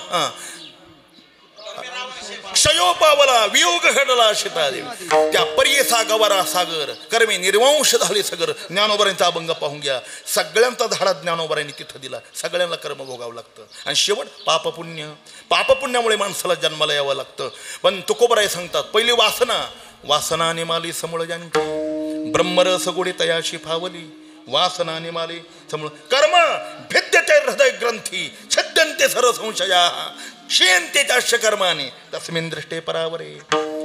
क्षयो पावला, वियोग घडला सीतादेवी. त्या पर्येसा गवारा सागर, कर्मे निर्वंश झाले सगर. ज्ञानोबरांचा अभंग पाहून घ्या. सगळ्यांचा धाडा ज्ञानोबरांनी तिथं दिला. सगळ्यांना कर्म भोगावं लागतं आणि शेवट पापपुण्य. पापपुण्यामुळे माणसाला जन्माला यावं लागतं. पण तुकोबराय सांगतात, पहिली वासना. वासना निमाली समूळ ज्यांची, ब्रह्मरस गोडी तयाशी फावली. वासना निमाली समूळ कर्म भिद्यते हृदय ग्रंथी, छद्यंते सर्व संशया, शेंते जास्य कर्माने तस्मिन दृष्टे परावरे.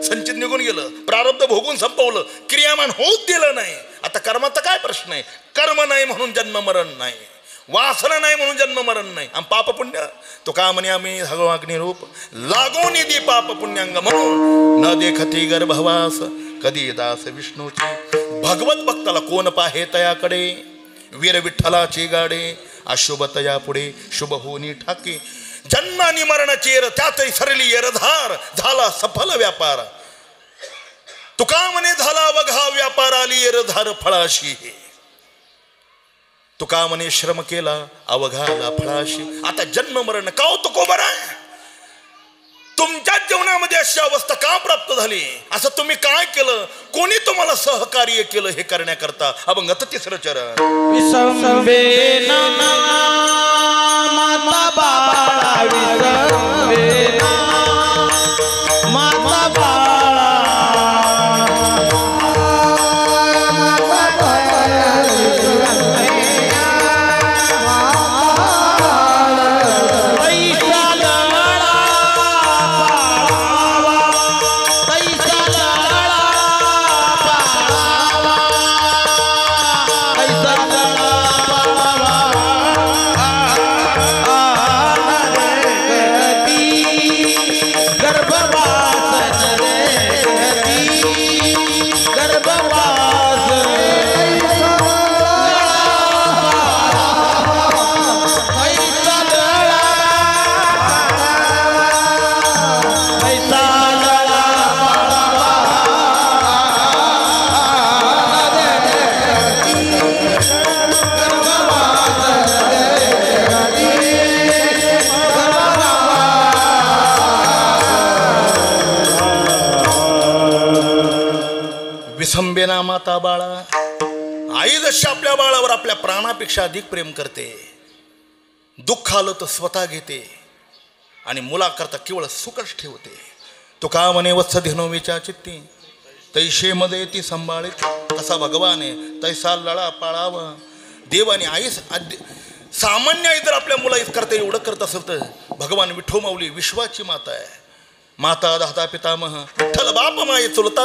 संचित निघून गेलं, प्रारब्ध भोगून संपवलं, क्रियामान होऊच दिलं नाही. आता कर्माचा काय प्रश्न आहे? कर्म नाही म्हणून जन्म मरण नाही, वासना नाही म्हणून जन्म मरण नाही. आणि पाप पुण्य तो का म्हणे आम्ही भगवाग्नी रूप लागून दी पाप पुण्यांग म्हणून न देखती गर्भवास कधी दास विष्णूची. भगवत भक्ताला कोण पाहे तयाकडे, वीर विठ्ठलाची गाडे अशुभ तया पुढे शुभ होनी ठाके. जन्मानी मरणाची एर त्यातही सरली एरधार, झाला सफल व्यापार. तुका म्हणे झाला वघा व्यापार, आली एरधार फळाशी. तुका म्हणे श्रम केला अवघाला फळाशी. आता जन्म मरण का होतो कोबरा? तुमच्या जीवनामध्ये अशी अवस्था का प्राप्त झाली? असं तुम्ही काय केलं? कोणी तुम्हाला सहकार्य केलं हे करण्याकरता? अभंगात 3रं चरण. विसंबेना माता बाळा, विसंबेना माता बाळा. विसंबेना माता बाळा. आई जशी आपल्या बाळावर आपल्या प्राणापेक्षा अधिक प्रेम करते. दुःख आलं तर स्वतः घेते, आणि मुलाकरता केवळ सुखच ठेवते. तुका म्हणे वत्स धेनोवीच्या चित्ती तैशे मध्ये ती सांभाळीत तसा भगवाने तैसा लळा पाळावा. देवाने आईस सामान्य आई जर आपल्या मुला करता एवढं करत असेल तर भगवान विठो माऊली विश्वाची माता आहे. माता दाता पितामह विठ्ठल बाप माये चुलता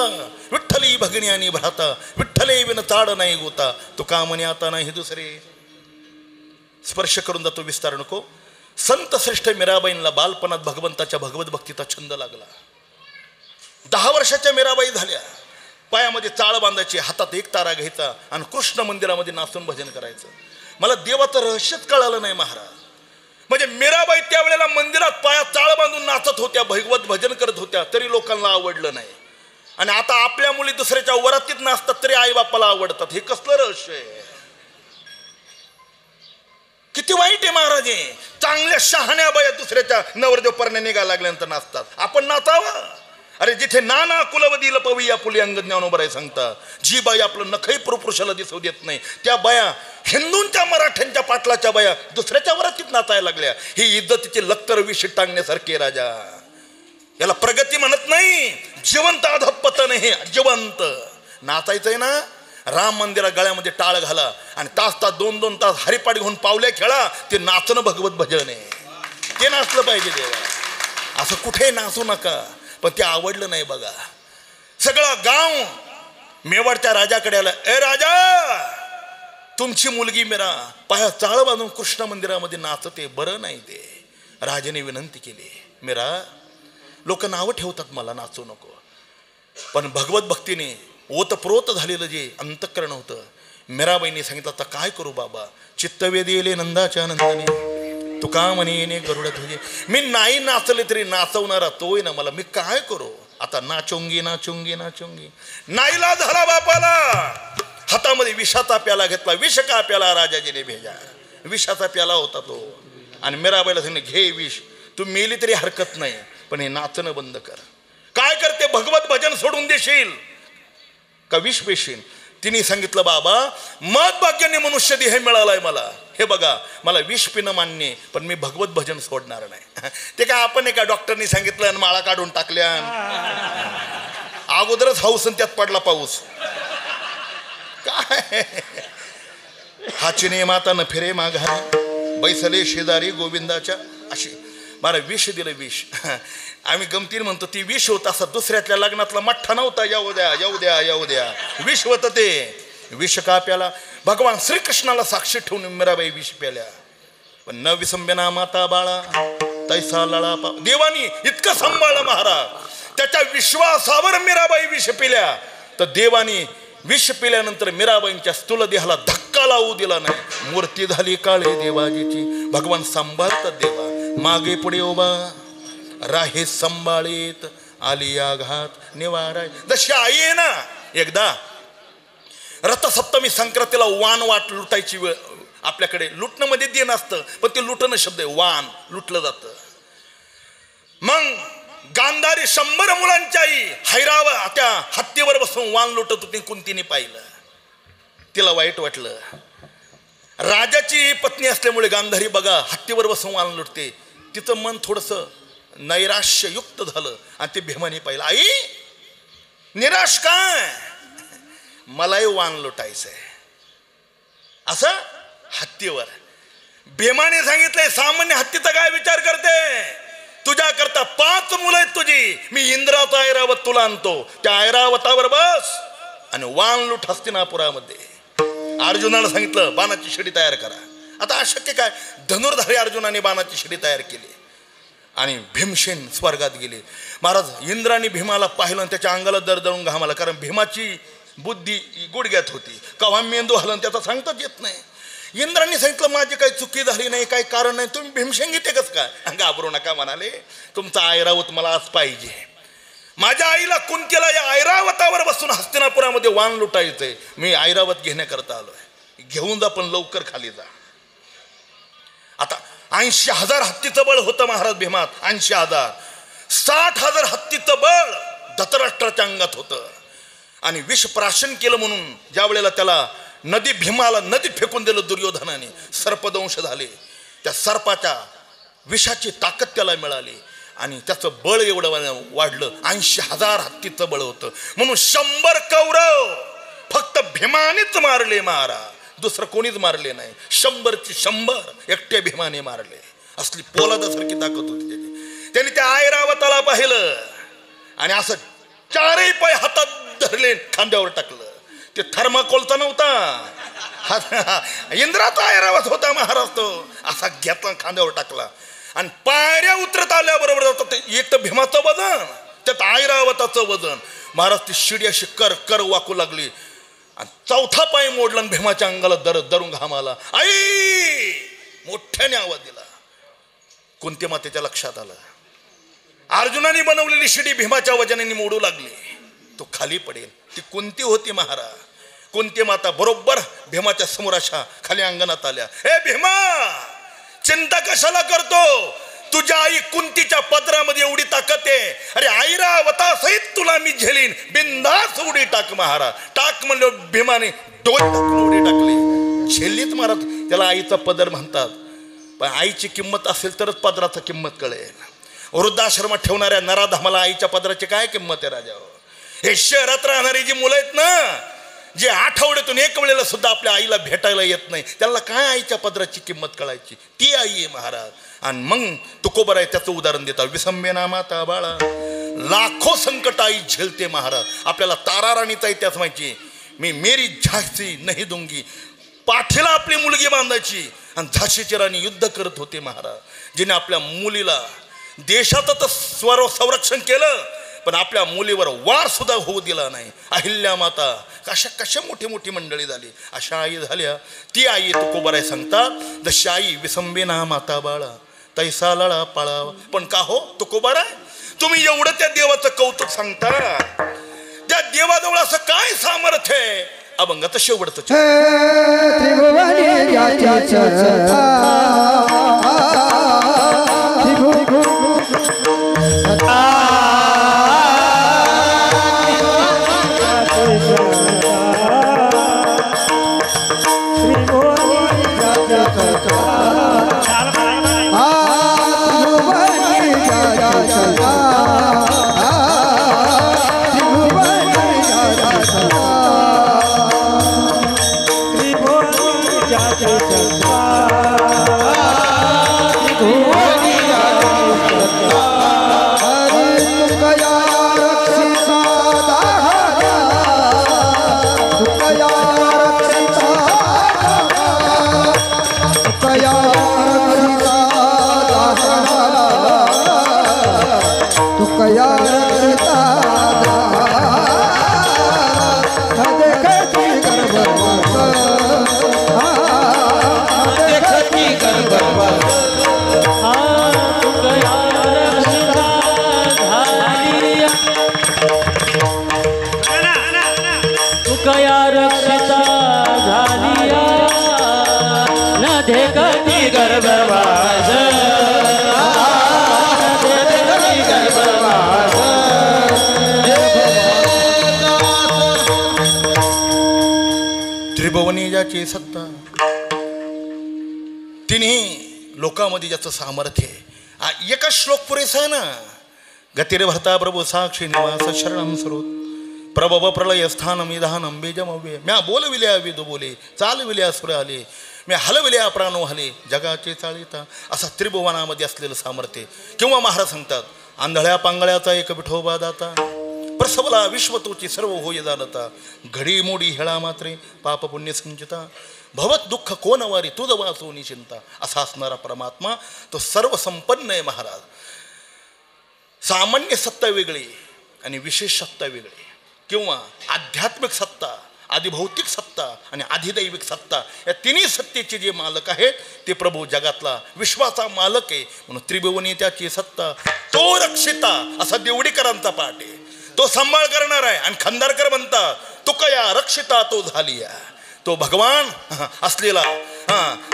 विठ्ठली भगिनी आणि भ्राता विठ्ठले विन ताड नाही गोता तुका म्हणे आता नाही दुसरे. स्पर्श करून जातो विस्तार नको. संत श्रेष्ठ मीराबाईंना बालपणात भगवंताच्या भगवत भक्तीचा छंद लागला. 10 वर्षाच्या मीराबाई झाल्या. पायामध्ये चाळ बांधायची, हातात एक तारा घ्यायचा आणि कृष्ण मंदिरामध्ये नाचून भजन करायचं. मला देवाचं रहस्यच कळालं नाही महाराज. म्हणजे मीराबाई त्यावेळेला मंदिरात पायात चाळ बांधून नाचत होत्या, भगवत भजन करत होत्या, तरी लोकांना आवडलं नाही. आणि आता आपल्या मुली दुसऱ्याच्या वरातीत नाचतात तरी आई बापाला आवडतात. हे कसलं रहस्य आहे? किती वाईट आहे महाराज. चांगल्या शहाण्या बाया दुसऱ्याच्या नवरदेव परण्या निघायला लागल्यानंतर नाचतात. आपण नाचावा. अरे जिथे नाना कुलवदी लपवी या पुली अंग ज्ञानोबराय सांगता. जी बाई आपलं नखही पुरुषाला दिसू देत नाही त्या बाया हिंदूंच्या मराठ्यांच्या पाटलाच्या बाया दुसऱ्याच्या वरातीत नाचायला लागल्या. ही इज्जतीची लक्तर विशी टांगण्यासारखे राजा. याला प्रगती म्हणत नाही, जिवंत अधपतन. हे जिवंत नाचायचंय ना. राम मंदिरात गळ्यामध्ये टाळ घाला आणि तास 2-2 तास हरिपाठ घेऊन पावले खेळा. ते नाचणं भगवत भजन आहे. ते नाचलं पाहिजे देवा. असं कुठे नाचू नका. पण ते आवडलं नाही बघा. सगळं गाव मेवाडच्या राजाकडे आलं. ए राजा, तुमची मुलगी मीरा पाया चाळ बांधून कृष्ण मंदिरामध्ये नाचते, बरं नाही ते. राजाने विनंती केली, मीरा लोक नावं ठेवतात मला, नाचू नको. पण भगवत भक्तीने ओतप्रोत झालेलं जे अंतःकरण होतं, मीराबाईंनी सांगितलं आता काय करू बाबा. चित्तवेद येले नंदाच्या नंदाने तुका म्हणे गरुड तुझे. मी नाही नाचले तरी नाचवणारा तोय ना मला. मी काय करू आता. नाचोंगी नाचोंगी नाचोंगी. नाईला झाला बापाला. हातामध्ये विषाचा प्याला घेतला. विष का प्याला राजाजीने भेजा. विषाचा प्याला होता तो. आणि मीराबाईला सांगितलं घे विष. तू मेली तरी हरकत नाही, पण हे नाचणं बंद कर. काय करते, भगवत भजन सोडून देशील का विष पेशील. तिने सांगितलं बाबा मत भाग्याने मनुष्य देह मिळालाय मला. हे बघा मला विष पिणं मान्य, पण मी भगवत भजन सोडणार नाही. ते काय आपण एका डॉक्टरनी सांगितलं आणि माळा काढून टाकल्या. अगोदरच हाऊस त्यात पडला पाऊस. काय हाचिने माता न फिरे माघारी बैसले शेजारी गोविंदाच्या. अशी मला विष दिलं विष. आम्ही गमतीने म्हणतो ती विष होत. असा दुसऱ्यातल्या लग्नातला मठ्ठा नव्हता. येऊ द्या येऊ द्या येऊ द्या. विष होतं ते. विष का प्याला. भगवान श्रीकृष्णाला साक्षी ठेवून मीराबाई विष प्याल्या. पण न विसंबना माता बाळा तैसा लळा पा. देवानी इतकं सांभाळलं महाराज. त्याच्या विश्वासावर मीराबाई विष पिल्या. तर देवानी विष पिल्यानंतर मीराबाईंच्या स्थूल देहाला धक्का लावू दिला नाही. मूर्ती झाली काळे देवाजीची. भगवान सांभाळतात देवा. मागे पुढे उभा राहे संभाळीत आली आघात निवाराय. जशी आई आहे ना. एकदा रथसप्तमी संक्रांतीला वान वाट लुटायची वेळ. आपल्याकडे लुटणं मध्ये देणं असतं, पण ते लुटणं शब्द आहे. वान लुटलं जातं. मग गांधारी 100 मुलांची आई हैराव त्या हत्तीवर बसून वान लुटत होती. कुंतीने पाहिलं. तिला वाईट वाटलं. राजाची पत्नी असल्यामुळे गांधारी बघा हत्तीवर बसून वान लुटते. तिचं मन थोडंसं नैराश्ययुक्त झालं आणि ते भीमाने पाहिलं. आई निराश काय, मलाही वान लुटायचंय. असं हत्तीवर. भीमाने सांगितलंय सामान्य हत्तीचा काय विचार करते. तुझ्या करता 5 मुलं आहेत तुझी. मी इंद्राचा ऐरावत तुला आणतो. त्या ऐरावतावर बस आणि वान लुट हस्तिनापुरामध्ये. अर्जुनाला सांगितलं बाणाची शिडी तयार करा. आता अशक्य काय. धनुर्धारी अर्जुनाने बाणाची शिडी तयार केली आणि भीमसेन स्वर्गात गेले. महाराज इंद्राने भीमाला पाहिलं आणि त्याच्या अंगाला दरदरून घामाला. कारण भीमाची बुद्धी गुडघ्यात होती. कव्हा मेंदू हलन त्याचा सांगताच येत नाही. इंद्रांनी सांगितलं माझी काही चुकी झाली नाही, काही कारण नाही. तुम्ही भीमसेन घेते कस काय. घाबरू नका म्हणाले. तुमचा ऐरावत मला आज पाहिजे. माझ्या आईला कुंतीला या ऐरावतावर बसून हस्तिनापुरामध्ये वान लुटायचंय. मी ऐरावत घेण्याकरता आलोय. घेऊन जा पण लवकर खाली जा. आता 80,000 हत्तीचं बळ होतं महाराज भीमात. 80,000 60,000 हत्तीचं बळ धतराष्ट्राच्या अंगात होतं. आणि विष प्राशन केलं म्हणून ज्या वेळेला त्याला भीमाला नदीत फेकून दिलं दुर्योधनाने. सर्पदंश झाले. त्या सर्पाच्या विषाची ताकद त्याला मिळाली आणि त्याचं बळ एवढं वाढलं. 80,000 हत्तीचं बळ होतं. म्हणून 100 कौरव फक्त भीमानेच मारले महाराज, दुसरं कोणीच मारले नाही. 100ची 100 एकट्या भीमाने मारले. असली पोलादासारखी ताकद होती त्याची. त्याने त्या ऐरावताला पाहिलं आणि असं 4ही पाय हातात धरले, खांद्यावर टाकलं. ते थर्माकोलचा नव्हता, इंद्राचा ऐरावत होता महाराज. तो असा घेतला, खांद्यावर टाकला आणि पायऱ्या उतरत आल्याबरोबर एक तर भीमाचं वजन, त्यात ऐरावताचं वजन. महाराज ती शिडी अशी कर कर वाकू लागली आणि 4था पाय मोडला आणि भीमाच्या अंगाला धरून घामाला. आई मोठ्याने आवाज दिला. कुंती मातेच्या लक्षात आलं, अर्जुनाने बनवलेली शिडी भीमाच्या वजनाने मोडू लागली, तो खाली पडेल. ती कुंती होती महाराज. कुंती माता बरोबर भीमाच्या समोर अशा खाली अंगणात आल्या. हे भीमा, चिंता कशाला करतो? तुझ्या आई कुंतीच्या पदरामध्ये एवढी ताकद आहे. अरे ऐरावता सहित तुला मी झेलीन, बिंदास उडी टाक महाराज. टाक म्हणलं भीमाने डोल टाकून उडी टाकली. झेलीत महाराज. त्याला आईचा पदर म्हणतात. पण आईची किंमत असेल तरच पदराची किंमत कळेल. वृद्धाश्रमात ठेवणाऱ्या नराधामाला आईच्या पदराची काय किंमत आहे राजा? हे शहरात राहणारी जी मुलं आहेत ना, जे आठवड्यातून एक वेळेला सुद्धा आपल्या आईला भेटायला येत नाही, त्याला काय आईच्या पदराची किंमत कळायची? ती आई आहे महाराज. आणि मग तुकोबर आहे त्याचं उदाहरण देतात. विसंबेना माता बाळा, लाखो संकट आई झेलते महाराज. आपल्याला तारा राणीचा इतिहास माहिती. मी मेरी झाशी नाही दूंगी, पाठीला आपली मुलगी बांधायची आणि झाशीची राणी युद्ध करत होते महाराज. जिने आपल्या मुलीला देशातच संरक्षण केलं, पण आपल्या मुलीवर वार सुद्धा होऊ दिला नाही. अहिल्या माता, कशा मोठी मोठी मंडळी झाली, अशा आई झाल्या. ती आई तुकोबाराय सांगतात, जशी आई विसंबेना माता बाळा, तैसा लळा पाळावा. पण का हो तुकोबाराय, तुम्ही एवढं त्या देवाचं कौतुक सांगता, त्या देवाजवळ असं काय सामर्थ्य आहे? अभंगाचं शेवटचं त्रिभुवनी ज्याची सत्ता, तिन्ही लोकांमध्ये ज्याचं सामर्थ्य आहे. एकच श्लोक पुरेसा आहे ना. गतिरे भरता प्रभू साक्षी निवास शरणम स्रोत प्रभव प्रलय स्थानम विधानम बीजमव्य. म्या बोलविल्या विदू बोले, चालविल्या सुर आले, मी हलविल्या प्राणो हले, जगाचे चाळीता. असा त्रिभुवनामध्ये असलेलं सामर्थ्य. किंवा महाराज सांगतात, आंधळ्या पांगळ्याचा एक विठोबा दाता, प्रसवला विश्वतोची सर्व होय जाणता, घडी मोडी हेळा मात्रे पाप पुण्य संचिता, भवत दुःख कोण वारी तुझ वाचो निचिंता. असा असणारा परमात्मा तो सर्व संपन्न आहे महाराज. सामान्य सत्ता वेगळी आणि विशेष सत्ता वेगळी. किंवा आध्यात्मिक सत्ता, आदिभौतिक सत्ता आणि अधिदैविक सत्ता, या तिन्ही सत्तेचे जे मालक आहेत ते प्रभू जगातला विश्वाचा मालक आहे. म्हणून त्रिभुवनी त्याची सत्ता, तो रक्षिता, असा देवडीकरांचा पाठ आहे. तो सांभाळ करणार आहे. आणि खंदारकर म्हणतात, तुकया रक्षिता तो झालिया. तो भगवान असलेला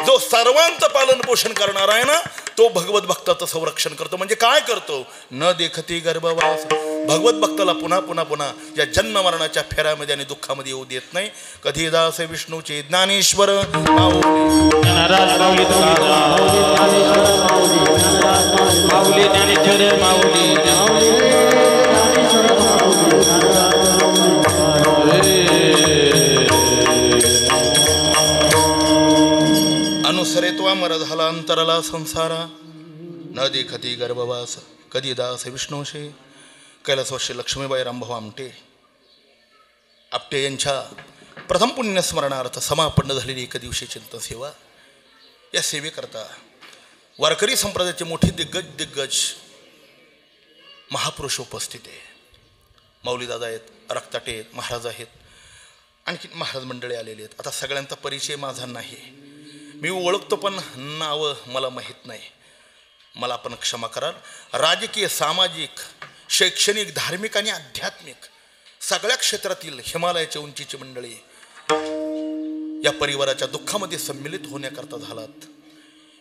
जो सर्वांचं पालन पोषण करणार आहे ना, तो भगवत भक्ताचं संरक्षण करतो. म्हणजे काय करतो? न देखती गर्भवास भगवत भक्ताला पुन्हा पुन्हा पुन्हा या जन्म मरणाच्या फेऱ्यामध्ये आणि दुःखामध्ये येऊ देत नाही. कधी दास विष्णूचे ज्ञानेश्वर ज्ञानराज माऊली तुकाराम माऊली ज्ञानेश्वर माऊली अनुसरेत्वा मर झाला अंतरला संसारा न देखती गर्भवास कधी दास विष्णूशे. कैलासवर्षी लक्ष्मीबाई रामभाऊ आपटे यांच्या प्रथम पुण्यस्मरणार्थ समापन्न झालेली एक दिवशी चिंतन सेवा. या सेवेकरता वारकरी संप्रदायाचे मोठे दिग्गज महापुरुष उपस्थित आहे. माऊलीदादा आहेत, रक्ताटे आहेत, महाराज आहेत, आणखी महाराज मंडळी आलेले आहेत. आता सगळ्यांचा परिचय माझा नाही, मी ओळखतो पण नावं मला माहीत नाही, मला आपण क्षमा कराल. राजकीय, सामाजिक, शैक्षणिक, धार्मिक आणि आध्यात्मिक सगळ्या क्षेत्रातील हिमालयाच्या उंचीची मंडळी या परिवाराच्या दुःखामध्ये सम्मिलित होण्याकरता झालात.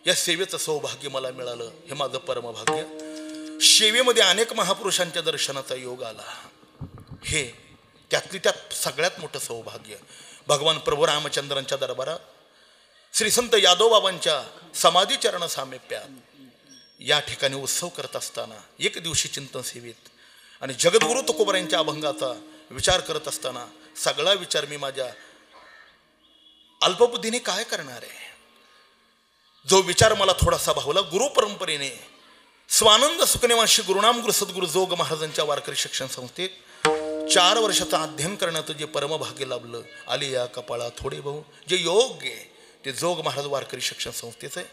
या सेवेचं सौभाग्य मला मिळालं, हे माझं परमभाग्य. सेवेमध्ये अनेक महापुरुषांच्या दर्शनाचा योग आला, हे त्यातली त्यात सगळ्यात मोठं सौभाग्य. भगवान प्रभू रामचंद्रांच्या दरबारात श्री संत यादवबाबांच्या समाधी चरण सामिप्यात या ठिकाणी उत्सव करत असताना एक दिवशी चिंतन सेवेत आणि जगद्गुरु तुकोबारायांच्या अभंगाचा विचार करत असताना सगळा विचार मी माझ्या अल्पबुद्धीने काय करणार आहे. जो विचार मला थोडासा भावला, गुरु परंपरेने स्वानंद सुखनिवासी गुरुनाम गुरु सद्गुरु जोग महाराजांच्या वारकरी शिक्षण संस्थेत 4 वर्षाचं अध्ययन करण्याचं जे परमभाग्य लाभलं, आले या कपाळा थोडे भाऊ. जे योग्य आहे ते जोग महाराज वारकरी शिक्षण संस्थेचं आहे.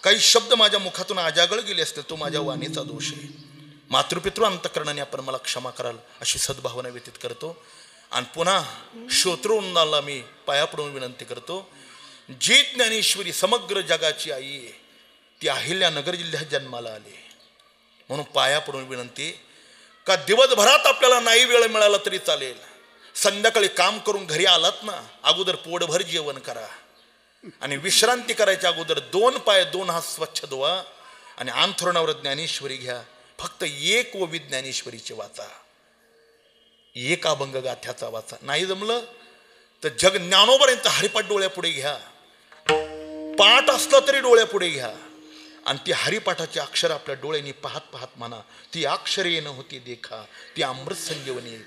काही शब्द माझ्या मुखातून आजागळ गेले असतील, तो माझ्या वाणीचा दोष आहे. मातृपितृ अंतकरणाने आपण मला क्षमा कराल अशी सद्भावना व्यतीत करतो. आणि पुन्हा श्रोतृवृंदाला मी पाया पडून विनंती करतो, जी ज्ञानेश्वरी समग्र जगाची आई आहे ती अहिल्यानगर जिल्ह्यात जन्माला आली, म्हणून पाया पडून विनंती का दिवसभरात आपल्याला नाही वेळ मिळाला तरी चालेल, संध्याकाळी काम करून घरी आलात ना, अगोदर पोटभर जेवण करा आणि विश्रांती करायच्या अगोदर 2 पाय 2 हात स्वच्छ धुवा आणि अंथरुणावर ज्ञानेश्वरी घ्या. फक्त एक व ज्ञानेश्वरीचे वाचा, एक अभंग गाथ्याचा वाचा. नाही जमलं तर जग ज्ञानोबारांचा हरिपाठ डोळ्यापुढे घ्या, पाठ असलं तरी डोळ्यापुढे घ्या आणि ती हरिपाठाची अक्षर आपल्या डोळ्यांनी पाहत पाहत म्हणा, ती अक्षरे येणं होती देखा, ती अमृत संजीवनी,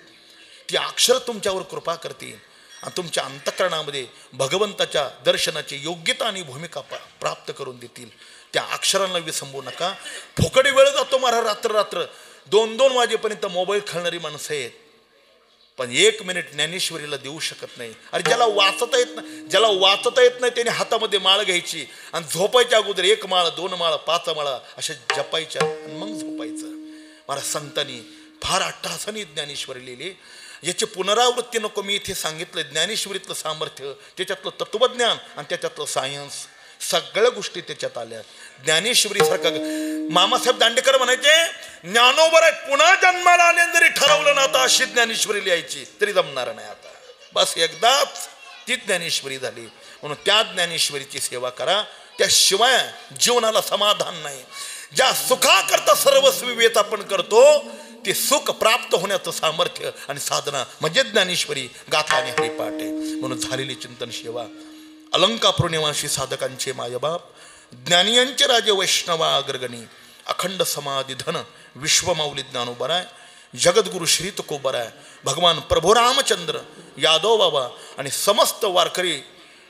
ती अक्षर तुमच्यावर कृपा करतील आणि तुमच्या अंतःकरणामध्ये भगवंताच्या दर्शनाची योग्यता आणि भूमिका प्राप्त करून देतील. त्या अक्षरांना विसंबू नका. फुकडी वेळ जातो महाराज, रात्र 2-2 वाजेपर्यंत मोबाईल खेळणारी माणसं आहेत, पण 1 मिनिट ज्ञानेश्वरीला देऊ शकत नाही. अरे ज्याला वाचता येत नाही त्याने हातामध्ये माळ घ्यायची आणि झोपायच्या अगोदर 1 माळ 2 माळ 5 माळा अशा जपायच्या आणि मग झोपायचं. महाराज संतांनी फार अट्टहासाने ज्ञानेश्वरी लिहिली. याची पुनरावृत्ती नको, मी इथे सांगितलं. ज्ञानेश्वरीतलं सामर्थ्य, त्याच्यातलं तत्वज्ञान आणि त्याच्यातलं सायन्स, सगळ्या गोष्टी त्याच्यात आल्या. ज्ञानेश्वरीसारखं मामासाहेब दांडेकर म्हणायचे, ज्ञानोबर आहे पुन्हा जन्माला आले जरी ठरवलं ना आता अशी ज्ञानेश्वरी लिहायची तरी जमणार नाही. आता बस एकदाच ती ज्ञानेश्वरी झाली. म्हणून त्या ज्ञानेश्वरीची सेवा करा, त्याशिवाय जीवनाला समाधान नाही. ज्या सुखाकरता सर्वस्वी वेत आपण करतो ते सुख प्राप्त होण्याचं सामर्थ्य आणि साधना म्हणजे ज्ञानेश्वरी गाथा आणि हरिपाठ आहे. म्हणून झालेली चिंतन सेवा अलंकापूर निवासी साधकांचे मायबाप, ज्ञानियांचे राजे वैष्णवा अग्रगणी, अखंड समाधी धन विश्वमाऊली ज्ञानोबराय, जगद्गुरु श्री तुकोबराय, भगवान प्रभू रामचंद्र, यादव बाबा आणि समस्त वारकरी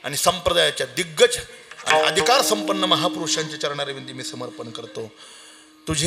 आणि संप्रदायाच्या दिग्गज आणि अधिकार संपन्न महापुरुषांच्या चरणारविंदी मी समर्पण करतो. तुझे